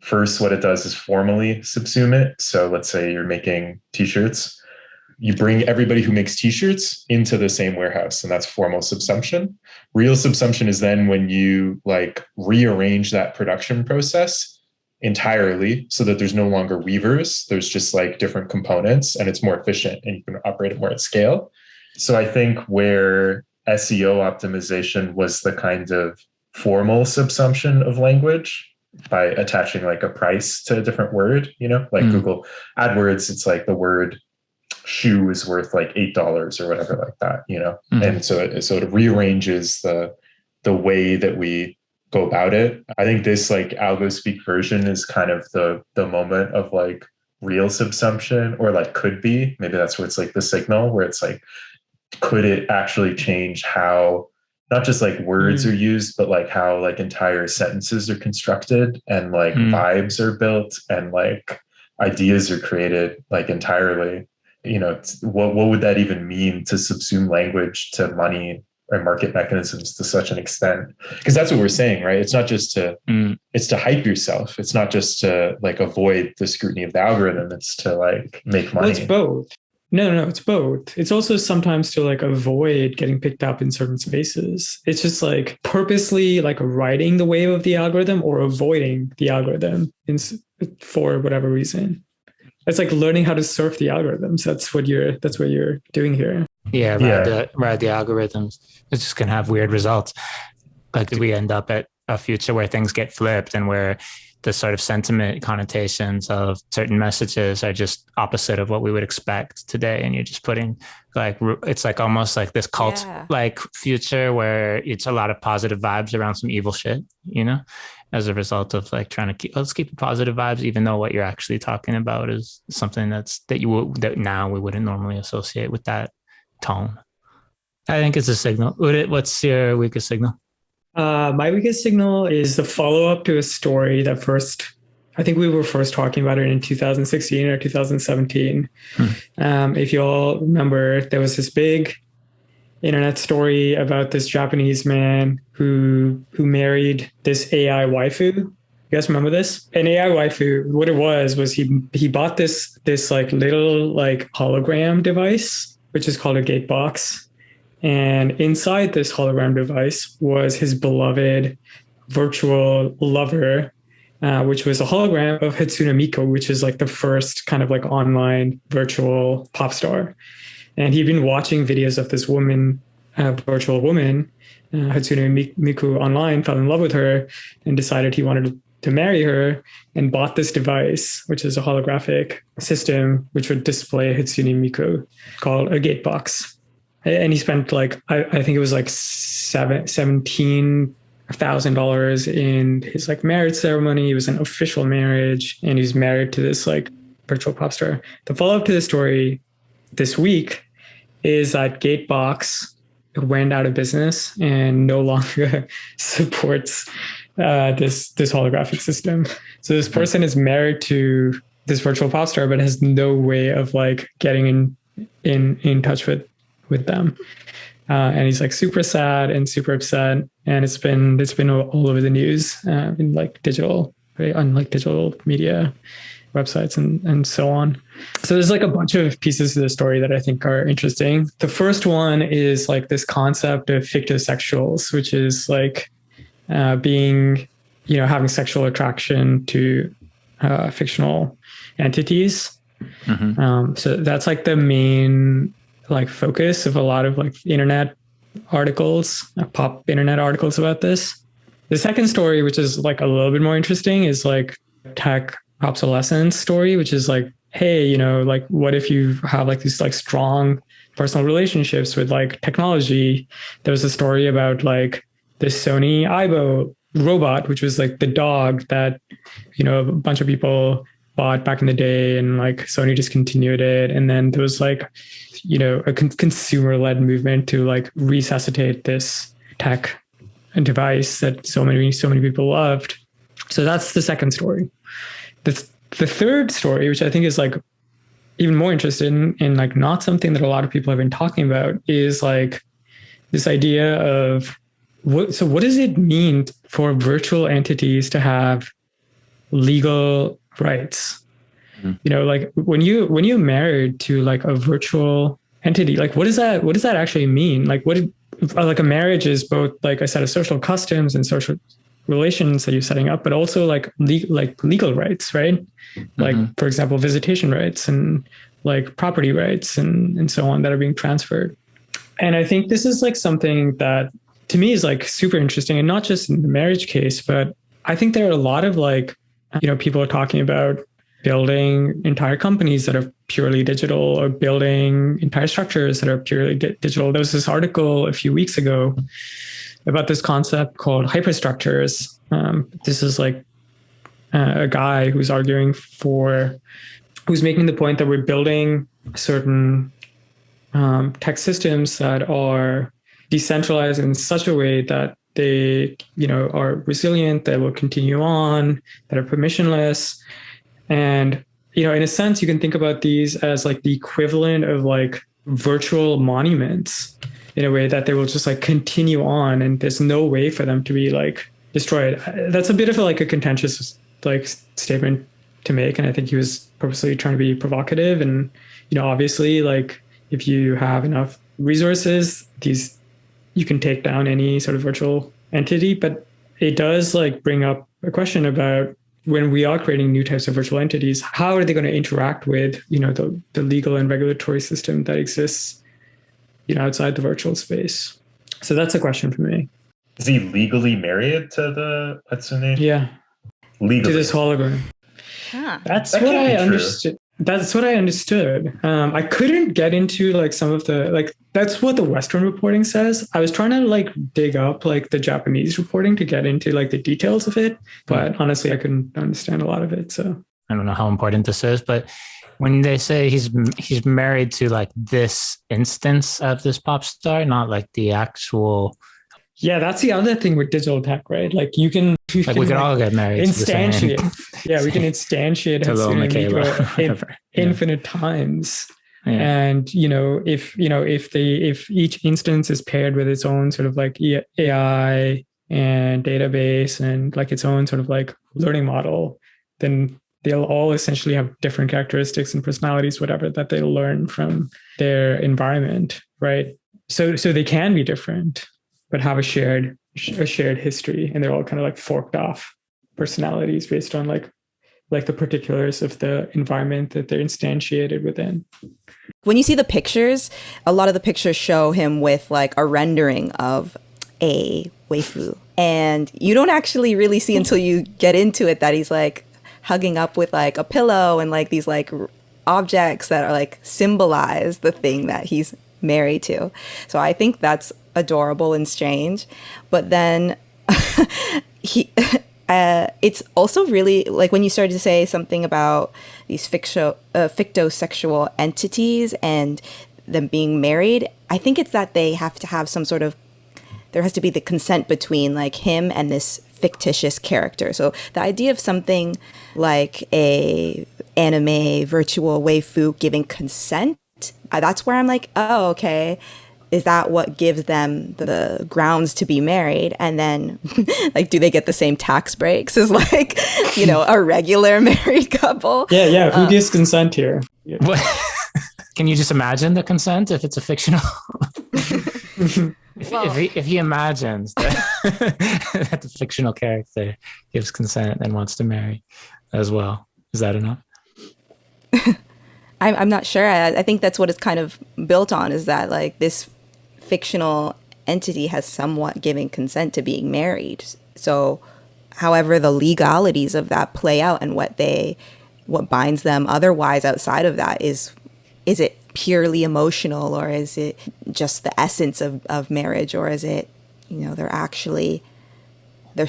First, what it does is formally subsume it. So let's say you're making t-shirts. You bring everybody who makes t-shirts into the same warehouse, and that's formal subsumption. Real subsumption is then when you like rearrange that production process entirely so that there's no longer weavers. There's just like different components, and it's more efficient and you can operate it more at scale. So I think where SEO optimization was the kind of formal subsumption of language by attaching like a price to a different word, like Google AdWords, it's like the word shoe is worth like $8 or whatever like that, And so it rearranges the way that we go about it. I think this like Algospeak version is kind of the moment of like real subsumption, or like could be. Maybe that's where it's like the signal where it's like, could it actually change how not just like words are used, but like how like entire sentences are constructed and like vibes are built and like ideas are created like entirely. What would that even mean to subsume language to money or market mechanisms to such an extent? Because that's what we're saying, right? It's not just it's to hype yourself. It's not just to like avoid the scrutiny of the algorithm. It's to like make money. Well, it's both. No, it's both. It's also sometimes to like avoid getting picked up in certain spaces. It's just like purposely like riding the wave of the algorithm or avoiding the algorithm for whatever reason. It's like learning how to surf the algorithms. That's what you're doing here. Yeah, ride the algorithms. It's just gonna have weird results. Like we end up at a future where things get flipped and where the sort of sentiment connotations of certain messages are just opposite of what we would expect today. And you're just putting like, it's like almost like this cult like future where it's a lot of positive vibes around some evil shit, as a result of like trying to let's keep positive vibes, even though what you're actually talking about is something that now we wouldn't normally associate with that tone. I think it's a signal. What's your weakest signal? My weakest signal is the follow-up to a story that I think we were first talking about it in 2016 or 2017. If you all remember, there was this big internet story about this Japanese man who married this AI waifu. You guys remember this? An AI waifu, what it was he bought this like little like hologram device, which is called a gatebox. And inside this hologram device was his beloved virtual lover, which was a hologram of Hatsune Miku, which is like the first kind of like online virtual pop star. And he'd been watching videos of this woman, virtual woman, Hatsune Miku online, fell in love with her and decided he wanted to marry her and bought this device, which is a holographic system, which would display Hatsune Miku called a gatebox. And he spent like, I think it was like $17,000 in his like marriage ceremony. It was an official marriage, and he's married to this like virtual pop star. The follow-up to the story this week is that Gatebox went out of business and no longer supports this holographic system. So this person is married to this virtual pop star, but has no way of like getting in touch with them. And he's like super sad and super upset. And it's been all over the news in like digital, right? On like digital media websites and so on. So there's like a bunch of pieces to the story that I think are interesting. The first one is like this concept of fictive sexuals, which is like being, having sexual attraction to fictional entities. So that's like the main like focus of a lot of like internet articles, pop internet articles about this. The second story, which is like a little bit more interesting, is like tech obsolescence story, which is like, hey, like what if you have like these like strong personal relationships with like technology? There was a story about like this Sony Aibo robot, which was like the dog that, a bunch of people bought back in the day, and like Sony discontinued it. And then there was like, a consumer-led movement to like resuscitate this tech and device that so many people loved. So that's the second story. The third story, which I think is like even more interesting and like not something that a lot of people have been talking about, is like this idea of what does it mean for virtual entities to have legal rights? Like when you're married to like a virtual entity, like what does that actually mean? Like like a marriage is both like a set of social customs and social relations that you're setting up, but also like legal rights, right? Like for example, visitation rights and like property rights and so on that are being transferred. And I think this is like something that to me is like super interesting, and not just in the marriage case, but I think there are a lot of like, people are talking about building entire companies that are purely digital, or building entire structures that are purely digital. There was this article a few weeks ago about this concept called hyperstructures. This is like a guy who's making the point that we're building certain tech systems that are decentralized in such a way that they, are resilient, that will continue on, that are permissionless. And, in a sense, you can think about these as like the equivalent of like virtual monuments, in a way that they will just like continue on, and there's no way for them to be like destroyed. That's a bit of a contentious like statement to make, and I think he was purposely trying to be provocative. And obviously, like if you have enough resources, you can take down any sort of virtual entity. But it does like bring up a question about, when we are creating new types of virtual entities, how are they going to interact with the legal and regulatory system that exists outside the virtual space? So that's a question for me. Is he legally married to the Hatsune? Yeah. Legally. To this hologram. Huh. That's That what can't I be true. understood. That's what I understood. I couldn't get into like some of the, like, that's what the Western reporting says. I was trying to like dig up like the Japanese reporting to get into like the details of it. But honestly, I couldn't understand a lot of it. So I don't know how important this is, but when they say he's married to like this instance of this pop star, not like the actual. Yeah, that's the other thing with digital tech, right? Like we can all get married. Instantiate. Yeah, we can instantiate Hatsune Miku infinite times. Yeah. And if each instance is paired with its own sort of like AI and database and like its own sort of like learning model, then they'll all essentially have different characteristics and personalities, whatever, that they'll learn from their environment, right? So they can be different, but have a shared history, and they're all kind of like forked off personalities based on like the particulars of the environment that they're instantiated within. When you see the pictures, a lot of the pictures show him with like a rendering of a waifu, and you don't actually really see until you get into it that he's like hugging up with like a pillow and like these like objects that are like symbolize the thing that he's married to. So I think that's adorable and strange. But then it's also really like when you started to say something about these fictosexual entities and them being married, I think it's that they have to have some sort of, there has to be the consent between like him and this fictitious character. So the idea of something like a anime virtual waifu giving consent, that's where I'm like, oh, okay. Is that what gives them the grounds to be married? And then like, do they get the same tax breaks as like, a regular married couple? Yeah. Who gives consent here? Yeah. What? Can you just imagine the consent if it's a fictional? If he imagines that the fictional character gives consent and wants to marry as well, is that enough? I'm not sure. I think that's what it's kind of built on, is that like this fictional entity has somewhat given consent to being married. So however the legalities of that play out and what binds them otherwise outside of that, is it purely emotional, or is it just the essence of marriage, or is it, there's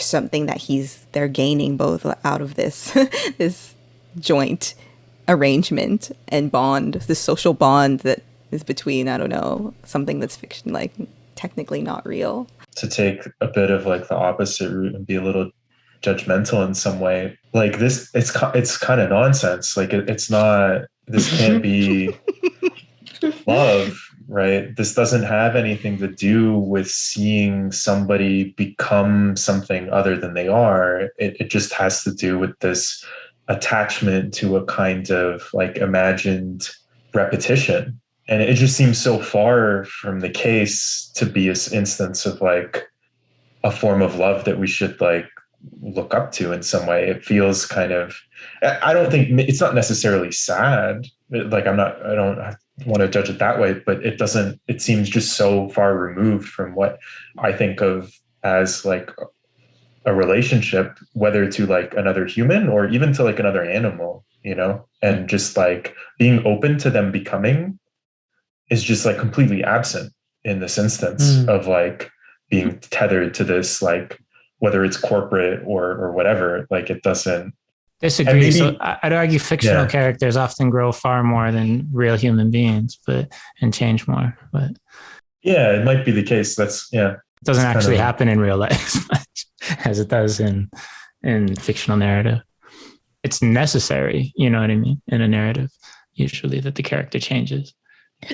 something that they're gaining both out of this joint arrangement and bond, this social bond that is between, I don't know, something that's fiction, like technically not real. To take a bit of like the opposite route and be a little judgmental in some way, like this, it's kind of nonsense. Like it's not, this can't be love, right? This doesn't have anything to do with seeing somebody become something other than they are. It just has to do with this attachment to a kind of like imagined repetition. And it just seems so far from the case to be an instance of like a form of love that we should like look up to in some way. It feels kind of, I don't think it's not necessarily sad. Like I don't want to judge it that way, but it seems just so far removed from what I think of as like a relationship, whether to like another human or even to like another animal, you know, and just like being open to them becoming is just like completely absent in this instance of like being tethered to this, like whether it's corporate or whatever, like it doesn't. Disagree. Maybe, so I'd argue fictional characters often grow far more than real human beings, and change more. But yeah, it might be the case. It doesn't actually happen in real life as much as it does in fictional narrative. It's necessary, you know what I mean, in a narrative, usually that the character changes.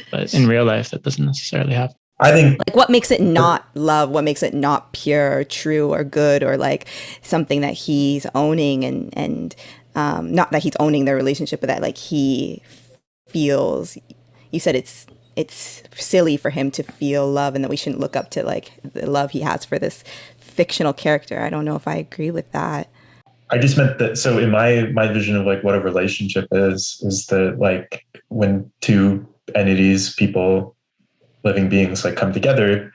But in real life, that doesn't necessarily happen. I think like what makes it not love, what makes it not pure or true or good, or like something that he's owning and not that he's owning their relationship, but that like he feels, you said it's silly for him to feel love and that we shouldn't look up to like the love he has for this fictional character. I don't know if I agree with that. I just meant that, so in my vision of like what a relationship is that like when two entities, people, living beings like come together,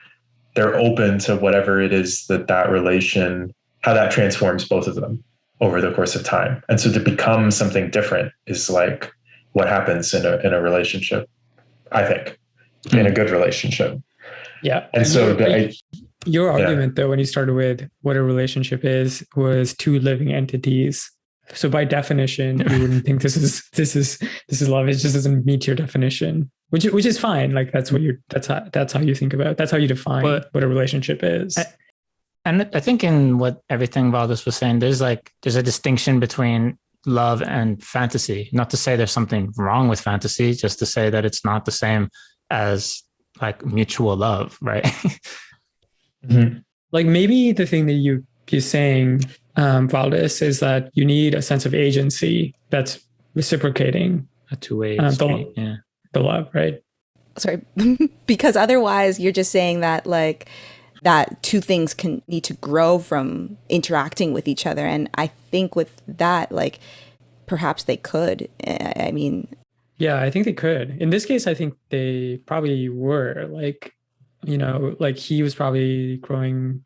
they're open to whatever it is that relation, how that transforms both of them over the course of time. And so to become something different is like what happens in a relationship, I think, in a good relationship. Yeah. And so your argument though, when you started with what a relationship is, was two living entities. So by definition, you wouldn't think this is love. It just doesn't meet your definition, which is fine. Like that's how you think about it. That's how you define what a relationship is. And I think in what everything Valdez was saying, there's a distinction between love and fantasy. Not to say there's something wrong with fantasy, just to say that it's not the same as like mutual love, right? Mm-hmm. Like maybe the thing that you're saying, Valdez, is that you need a sense of agency that's reciprocating a two-way street, the love, right? Sorry, because otherwise you're just saying that like that two things need to grow from interacting with each other, and I think with that, like perhaps they could. I mean, yeah, I think they could. In this case, I think they probably were. Like, you know, like he was probably growing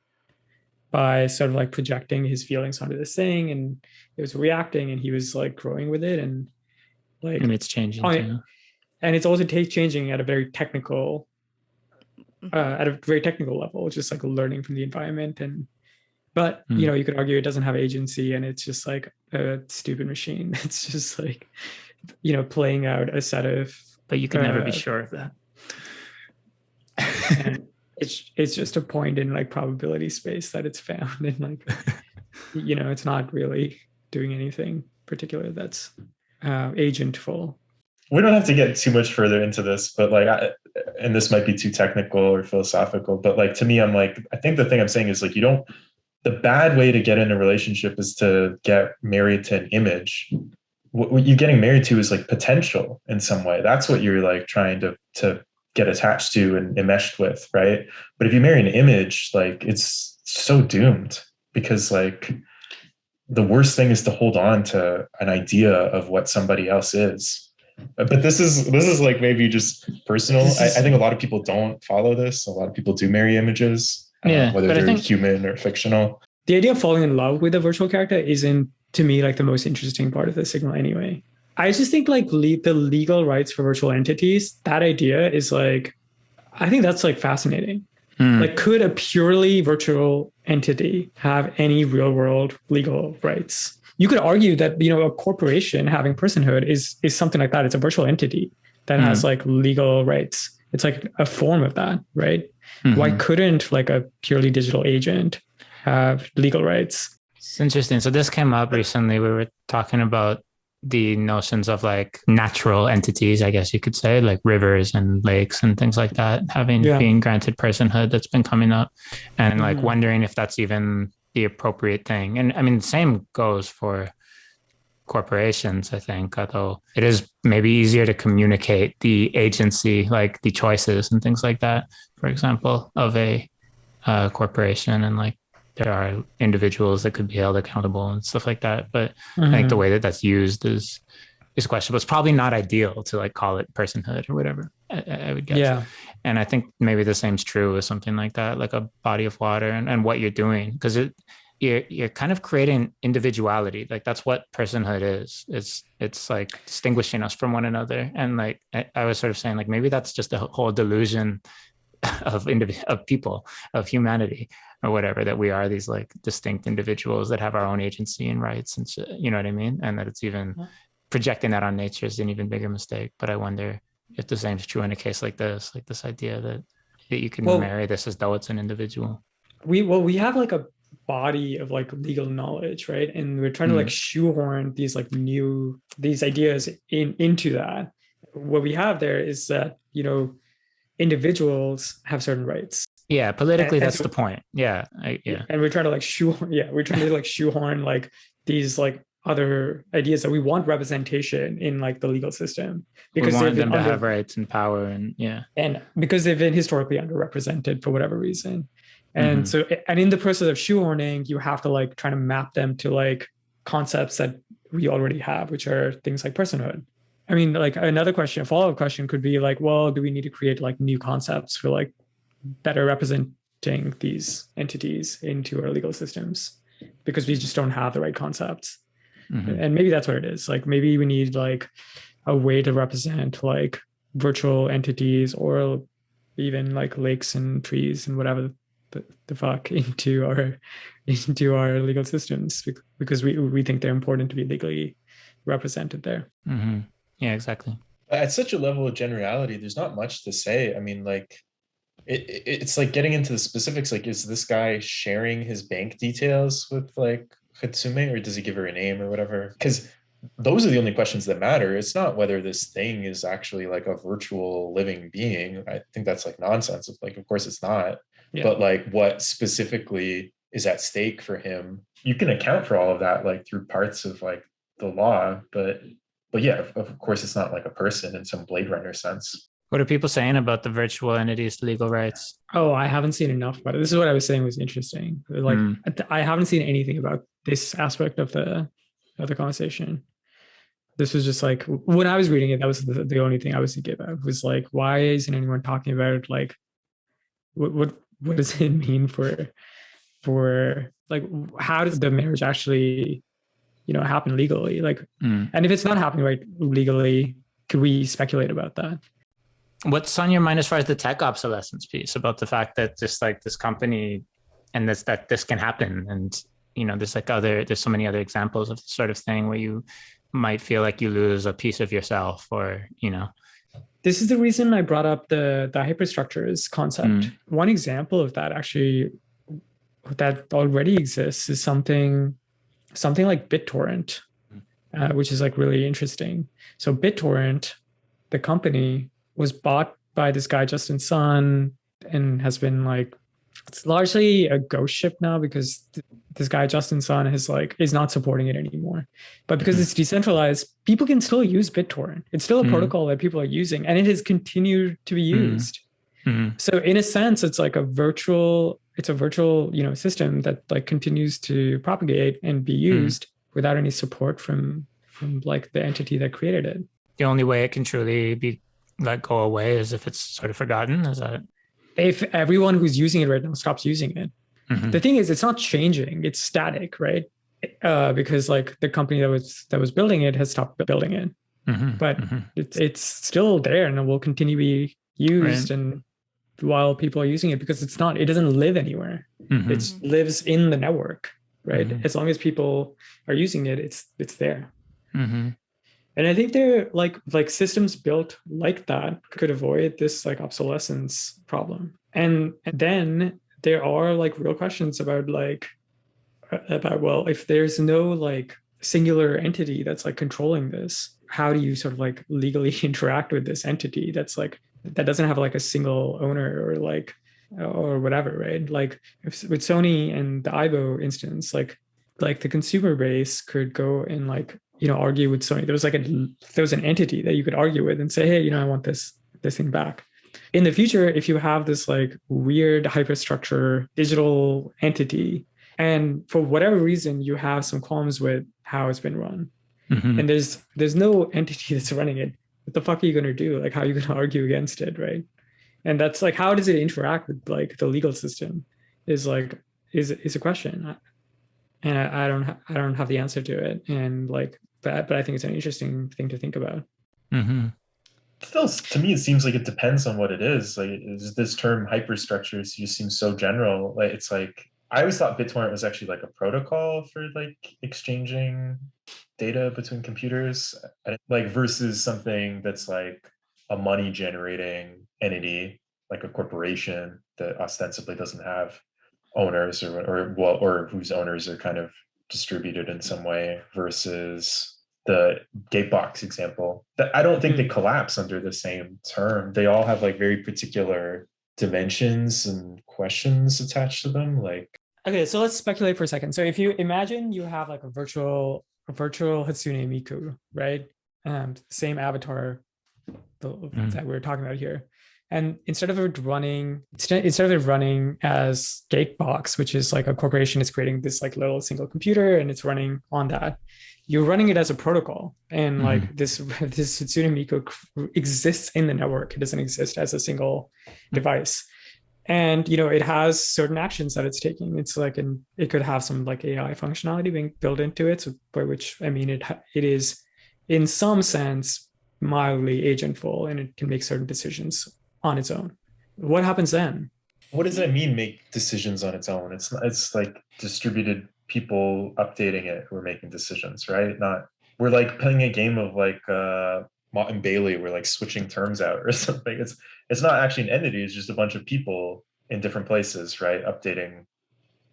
by sort of like projecting his feelings onto this thing, and it was reacting, and he was like growing with it, and it's changing too. And it's also changing at a very technical level, just like learning from the environment. But you know, you could argue it doesn't have agency, and it's just like a stupid machine. It's just like, you know, playing out a set of. But you can never be sure of that. And it's just a point in like probability space that it's found, and like, you know, it's not really doing anything particular that's agentful. We don't have to get too much further into this, but like, and this might be too technical or philosophical, but like to me, I'm like, I think the thing I'm saying is like, the bad way to get in a relationship is to get married to an image. What you're getting married to is like potential in some way. That's what you're like trying to get attached to and enmeshed with, right? But if you marry an image, like it's so doomed, because like the worst thing is to hold on to an idea of what somebody else is. But this is like maybe just personal. I think a lot of people don't follow this. A lot of people do marry images, whether they're human or fictional. The idea of falling in love with a virtual character isn't, to me, like the most interesting part of the signal anyway. I just think like the legal rights for virtual entities, that idea is like, I think that's like fascinating. Like, could a purely virtual entity have any real world legal rights? You could argue that, a corporation having personhood is something like that. It's a virtual entity that has like legal rights. It's like a form of that, right? Why couldn't like a purely digital agent have legal rights? It's interesting. So this came up recently. We were talking about the notions of like natural entities, I guess you could say, like rivers and lakes and things like that, being granted personhood. That's been coming up, and like wondering if that's even the appropriate thing. And I mean, the same goes for corporations, I think, although it is maybe easier to communicate the agency, like the choices and things like that, for example, of a corporation. And like there are individuals that could be held accountable and stuff like that. But I think the way that that's used is questionable. It's probably not ideal to like call it personhood or whatever, I would guess. Yeah. And I think maybe the same's true with something like that, like a body of water and what you're doing, because you're kind of creating individuality. Like that's what personhood is. It's like distinguishing us from one another. And like I was sort of saying, like maybe that's just a whole delusion of people, of humanity or whatever, that we are these like distinct individuals that have our own agency and rights and shit, you know what I mean? And that it's even projecting that on nature is an even bigger mistake. But I wonder if the same is true in a case like this idea that you can marry this as though it's an individual. We have like a body of like legal knowledge, right? And we're trying to like shoehorn these like these ideas into that. What we have there is that, individuals have certain rights. Yeah, politically, that's the point. Yeah, and we're trying to like shoehorn like these like other ideas that we want representation in like the legal system, because we want them to have rights and power, and because they've been historically underrepresented for whatever reason. And so, and in the process of shoehorning, you have to like try to map them to like concepts that we already have, which are things like personhood. I mean, like another question, a follow-up question could be like, well, do we need to create like new concepts for like better representing these entities into our legal systems, because we just don't have the right concepts? And maybe that's what it is. Like maybe we need like a way to represent like virtual entities or even like lakes and trees and whatever the fuck into our legal systems, because we think they're important to be legally represented there. Yeah, exactly. At such a level of generality, there's not much to say. I mean, like it's like getting into the specifics. Like, is this guy sharing his bank details with like Hatsune, or does he give her a name or whatever? Because those are the only questions that matter. It's not whether this thing is actually like a virtual living being. I think that's like nonsense. Like, of course it's not. Yeah. But like what specifically is at stake for him? You can account for all of that like through parts of like the law, but yeah, of course it's not like a person in some Blade Runner sense. What are people saying about the virtual entities' legal rights? Oh, I haven't seen enough about it. This is what I was saying was interesting. Like I haven't seen anything about this aspect of the conversation. This was just like, when I was reading it, that was the only thing I was thinking about, was like, why isn't anyone talking about like what does it mean for like, how does the marriage actually happen legally? Like, and if it's not happening right legally, could we speculate about that? What's on your mind as far as the tech obsolescence piece, about the fact that just like this company and that this can happen, and there's so many other examples of this sort of thing where you might feel like you lose a piece of yourself, or This is the reason I brought up the hyperstructures concept. One example of that actually that already exists is something like Bittorrent, which is like really interesting. So Bittorrent, the company, was bought by this guy, Justin Sun, and has been like, it's largely a ghost ship now, because this guy, Justin Sun, is not supporting it anymore. But because it's decentralized, people can still use BitTorrent. It's still a protocol that people are using, and it has continued to be used. So in a sense, it's like a virtual system that like continues to propagate and be used without any support from like the entity that created it. The only way it can truly be let go away is if it's sort of forgotten. Is that? If everyone who's using it right now stops using it. The thing is, it's not changing, it's static, right? Because like the company that was building it has stopped building it. But it's still there, and it will continue to be used. Right. while people are using it, because it doesn't live anywhere. It lives in the network, right? As long as people are using it, it's there. And I think they're like systems built like that could avoid this like obsolescence problem. And then there are like real questions about well, if there's no like singular entity that's like controlling this, how do you sort of like legally interact with this entity that's like that doesn't have like a single owner or whatever, right? Like with Sony and the Aibo instance, like the consumer base could go and like, you know, argue with Sony. There was an entity that you could argue with and say, hey, you know, I want this thing back. In the future, if you have this like weird hyperstructure digital entity, and for whatever reason you have some qualms with how it's been run, and there's no entity that's running it, what the fuck are you going to do? Like, how are you going to argue against it, right? And that's like, how does it interact with like the legal system is a question. And I don't have the answer to it. And like, but I think it's an interesting thing to think about. Still, to me, it seems like it depends on what it is. Like, is this term hyperstructures just seems so general. Like, it's like, I always thought Bittorrent was actually like a protocol for like exchanging data between computers, like versus something that's like a money generating entity, like a corporation that ostensibly doesn't have owners or whose owners are kind of distributed in some way, versus the gatebox example. That I don't think they collapse under the same term. They all have like very particular dimensions and questions attached to them. Like, okay, so let's speculate for a second. So if you imagine you have like a virtual Hatsune Miku, right? Same avatar that we're talking about here. And instead of it running as Gatebox, which is like a corporation is creating this like little single computer and it's running on that, you're running it as a protocol. And like this Hatsune Miku exists in the network. It doesn't exist as a single device. And, you know, it has certain actions that it's taking. It's like, it could have some like AI functionality being built into it. So by which, I mean, it is in some sense mildly agentful, and it can make certain decisions on its own. What happens then? What does that mean, make decisions on its own? It's like distributed people updating it who are making decisions, right? We're like playing a game of like Mott and Bailey, we're like switching terms out or something. It's not actually an entity, it's just a bunch of people in different places, right? Updating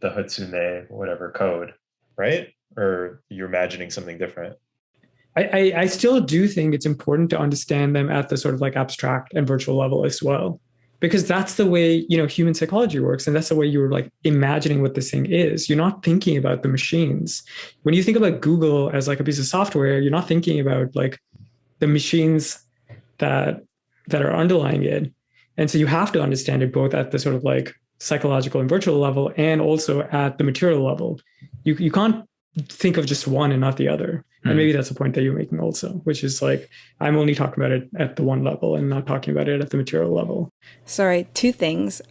the Hatsune whatever code, right? Or you're imagining something different? I still do think it's important to understand them at the sort of like abstract and virtual level as well, because that's the way, you know, human psychology works. And that's the way you're like imagining what this thing is. You're not thinking about the machines. When you think about Google as like a piece of software, you're not thinking about like the machines that are underlying it. And so you have to understand it both at the sort of like psychological and virtual level, and also at the material level. You can't think of just one and not the other. And maybe that's the point that you're making also, which is like, I'm only talking about it at the one level and not talking about it at the material level. Sorry, two things.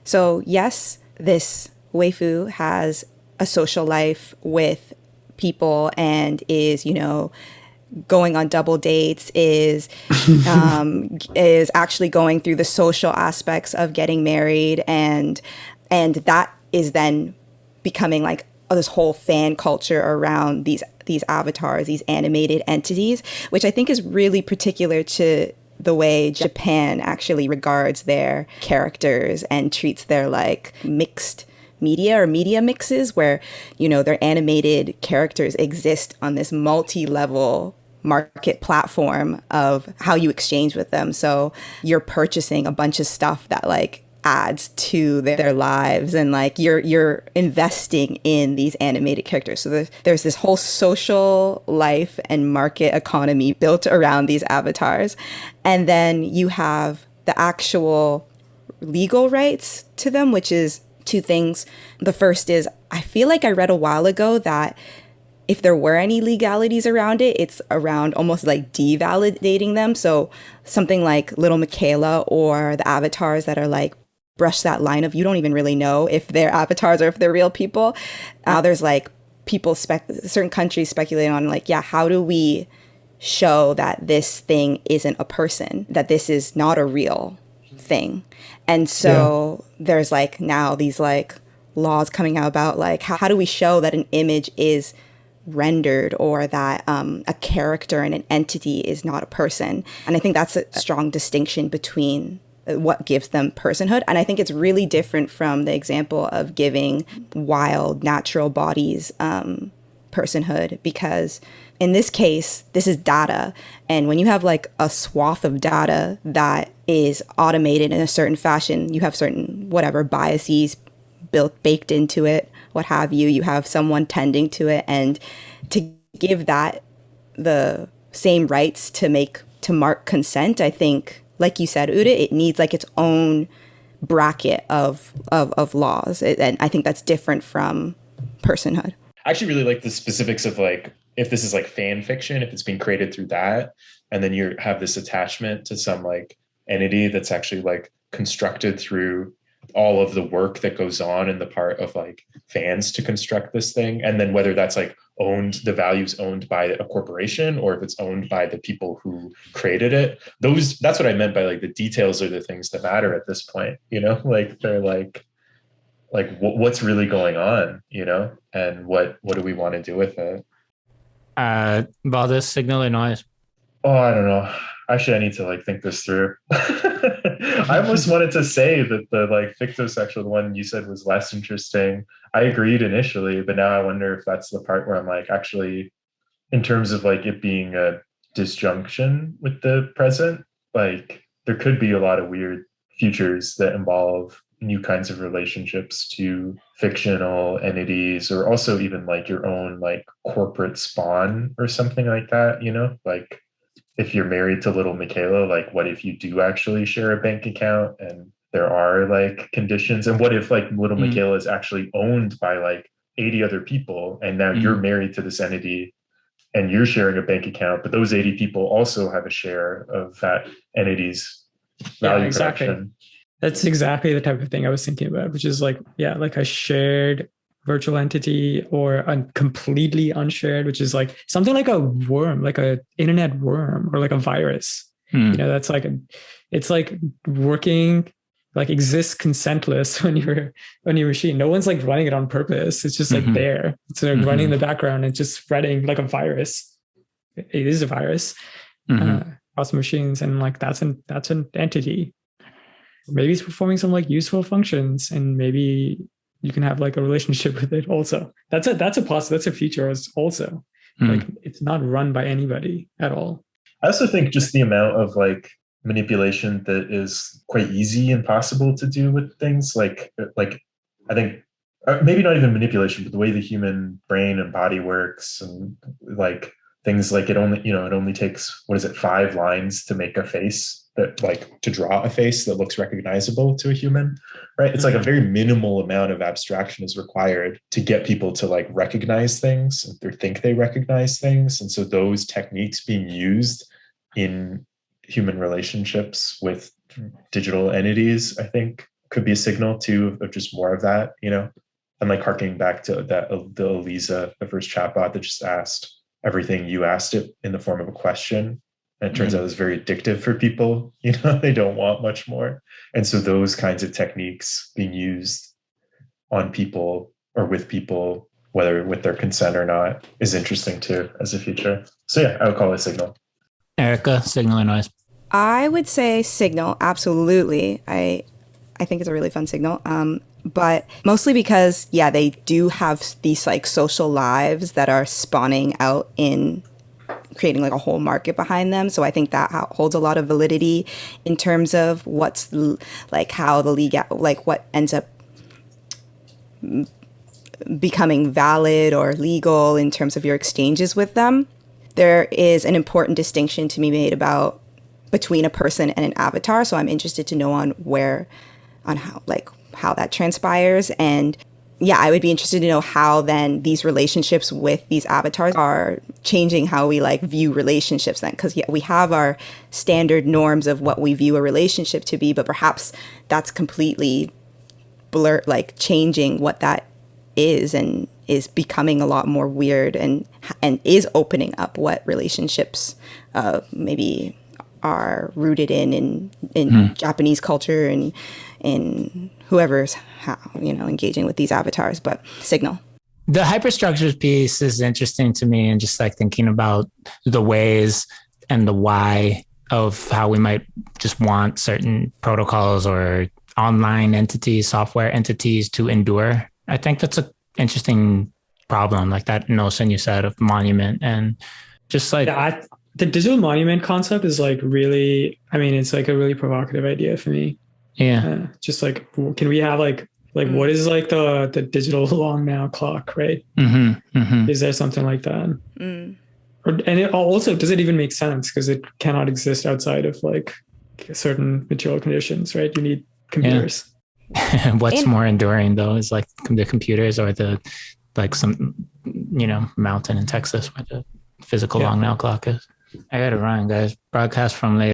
So yes, this waifu has a social life with people and is, you know, going on double dates, is actually going through the social aspects of getting married, and that is then becoming like this whole fan culture around these avatars, these animated entities, which I think is really particular to the way Japan actually regards their characters and treats their like mixed media or media mixes, where, you know, their animated characters exist on this multi-level market platform of how you exchange with them. So you're purchasing a bunch of stuff that like adds to their lives, and like you're investing in these animated characters. So there's this whole social life and market economy built around these avatars. And then you have the actual legal rights to them, which is two things. The first is, I feel like I read a while ago that if there were any legalities around it, it's around almost like devalidating them. So something like Little Michaela or the avatars that are like brush that line of, you don't even really know if they're avatars or if they're real people. There's like people, certain countries speculating on like, yeah, how do we show that this thing isn't a person, that this is not a real thing. And so there's like now these like laws coming out about like how do we show that an image is rendered, or that a character and an entity is not a person. And I think that's a strong distinction between what gives them personhood. And I think it's really different from the example of giving wild natural bodies personhood, because in this case, this is data. And when you have like a swath of data that is automated in a certain fashion, you have certain whatever biases baked into it, what have you. You have someone tending to it, and to give that the same rights to mark consent, I think, like you said, Uda, it needs like its own bracket of laws, and I think that's different from personhood. I actually really like the specifics of like if this is like fan fiction, if it's being created through that, and then you have this attachment to some like entity that's actually like constructed through all of the work that goes on in the part of like fans to construct this thing. And then whether that's like the value's owned by a corporation, or if it's owned by the people who created it, that's what I meant by like the details are the things that matter at this point, you know, like they're like what's really going on, you know, and what do we want to do with it? Valdez, signal or noise? Oh, I don't know. Actually, I need to like think this through. I almost wanted to say that the like fictosexual one you said was less interesting. I agreed initially, but now I wonder if that's the part where I'm like, actually, in terms of like it being a disjunction with the present, like there could be a lot of weird futures that involve new kinds of relationships to fictional entities, or also even like your own like corporate spawn or something like that, you know, like if you're married to little Michaela, like what if you do actually share a bank account and there are like conditions? And what if like little Michaela is actually owned by like 80 other people, and now you're married to this entity and you're sharing a bank account, but those 80 people also have a share of that entity's value production. That's exactly the type of thing I was thinking about, which is like, like a shared virtual entity, or a completely unshared, which is like something like a worm, like a internet worm, or like a virus. You know, that's like it's like working, like exists consentless on your machine. No one's like running it on purpose. It's just like there. It's like running in the background and just spreading like a virus. It is a virus across machines, and like that's an entity. Maybe it's performing some like useful functions, and maybe you can have like a relationship with it also. That's a feature also. Like it's not run by anybody at all. I also think just the amount of like manipulation that is quite easy and possible to do with things like I think maybe not even manipulation, but the way the human brain and body works, and like things like it only takes, 5 lines to make a face, that like to draw a face that looks recognizable to a human, right? It's like a very minimal amount of abstraction is required to get people to like recognize things or think they recognize things. And so those techniques being used in human relationships with digital entities, I think could be a signal too of just more of that, you know? And like harking back to that, the Elisa, the first chatbot that just asked everything you asked it in the form of a question. And it turns out it's very addictive for people. You know, they don't want much more. And so those kinds of techniques being used on people or with people, whether with their consent or not, is interesting too as a feature. So yeah, I would call it signal. Erica, signal or noise? I would say signal, absolutely. I think it's a really fun signal. But mostly because, they do have these like social lives that are spawning out in creating like a whole market behind them. So I think that holds a lot of validity in terms of what's like how the legal, like what ends up becoming valid or legal in terms of your exchanges with them. There is an important distinction to be made between a person and an avatar. So I'm interested to know on how that transpires. And I would be interested to know how then these relationships with these avatars are changing how we like view relationships then. Because we have our standard norms of what we view a relationship to be, but perhaps that's completely blurred, like changing what that is, and is becoming a lot more weird, and is opening up what relationships maybe are rooted in Japanese culture and in whoever's engaging with these avatars. But Signal. The hyperstructures piece is interesting to me, and just like thinking about the ways and the why of how we might just want certain protocols or online entities, software entities to endure. I think that's an interesting problem, like that notion you said of monument, and just like the digital monument concept is like really, I mean, it's like a really provocative idea for me. Yeah. Just like, can we have like what is like the digital long now clock, right? Is there something like that? And it also, does it even make sense? Because it cannot exist outside of like certain material conditions, right? You need computers. Yeah. What's more enduring though is like the computers or the like some mountain in Texas where the physical long now clock is. I gotta run, guys. Broadcast from later.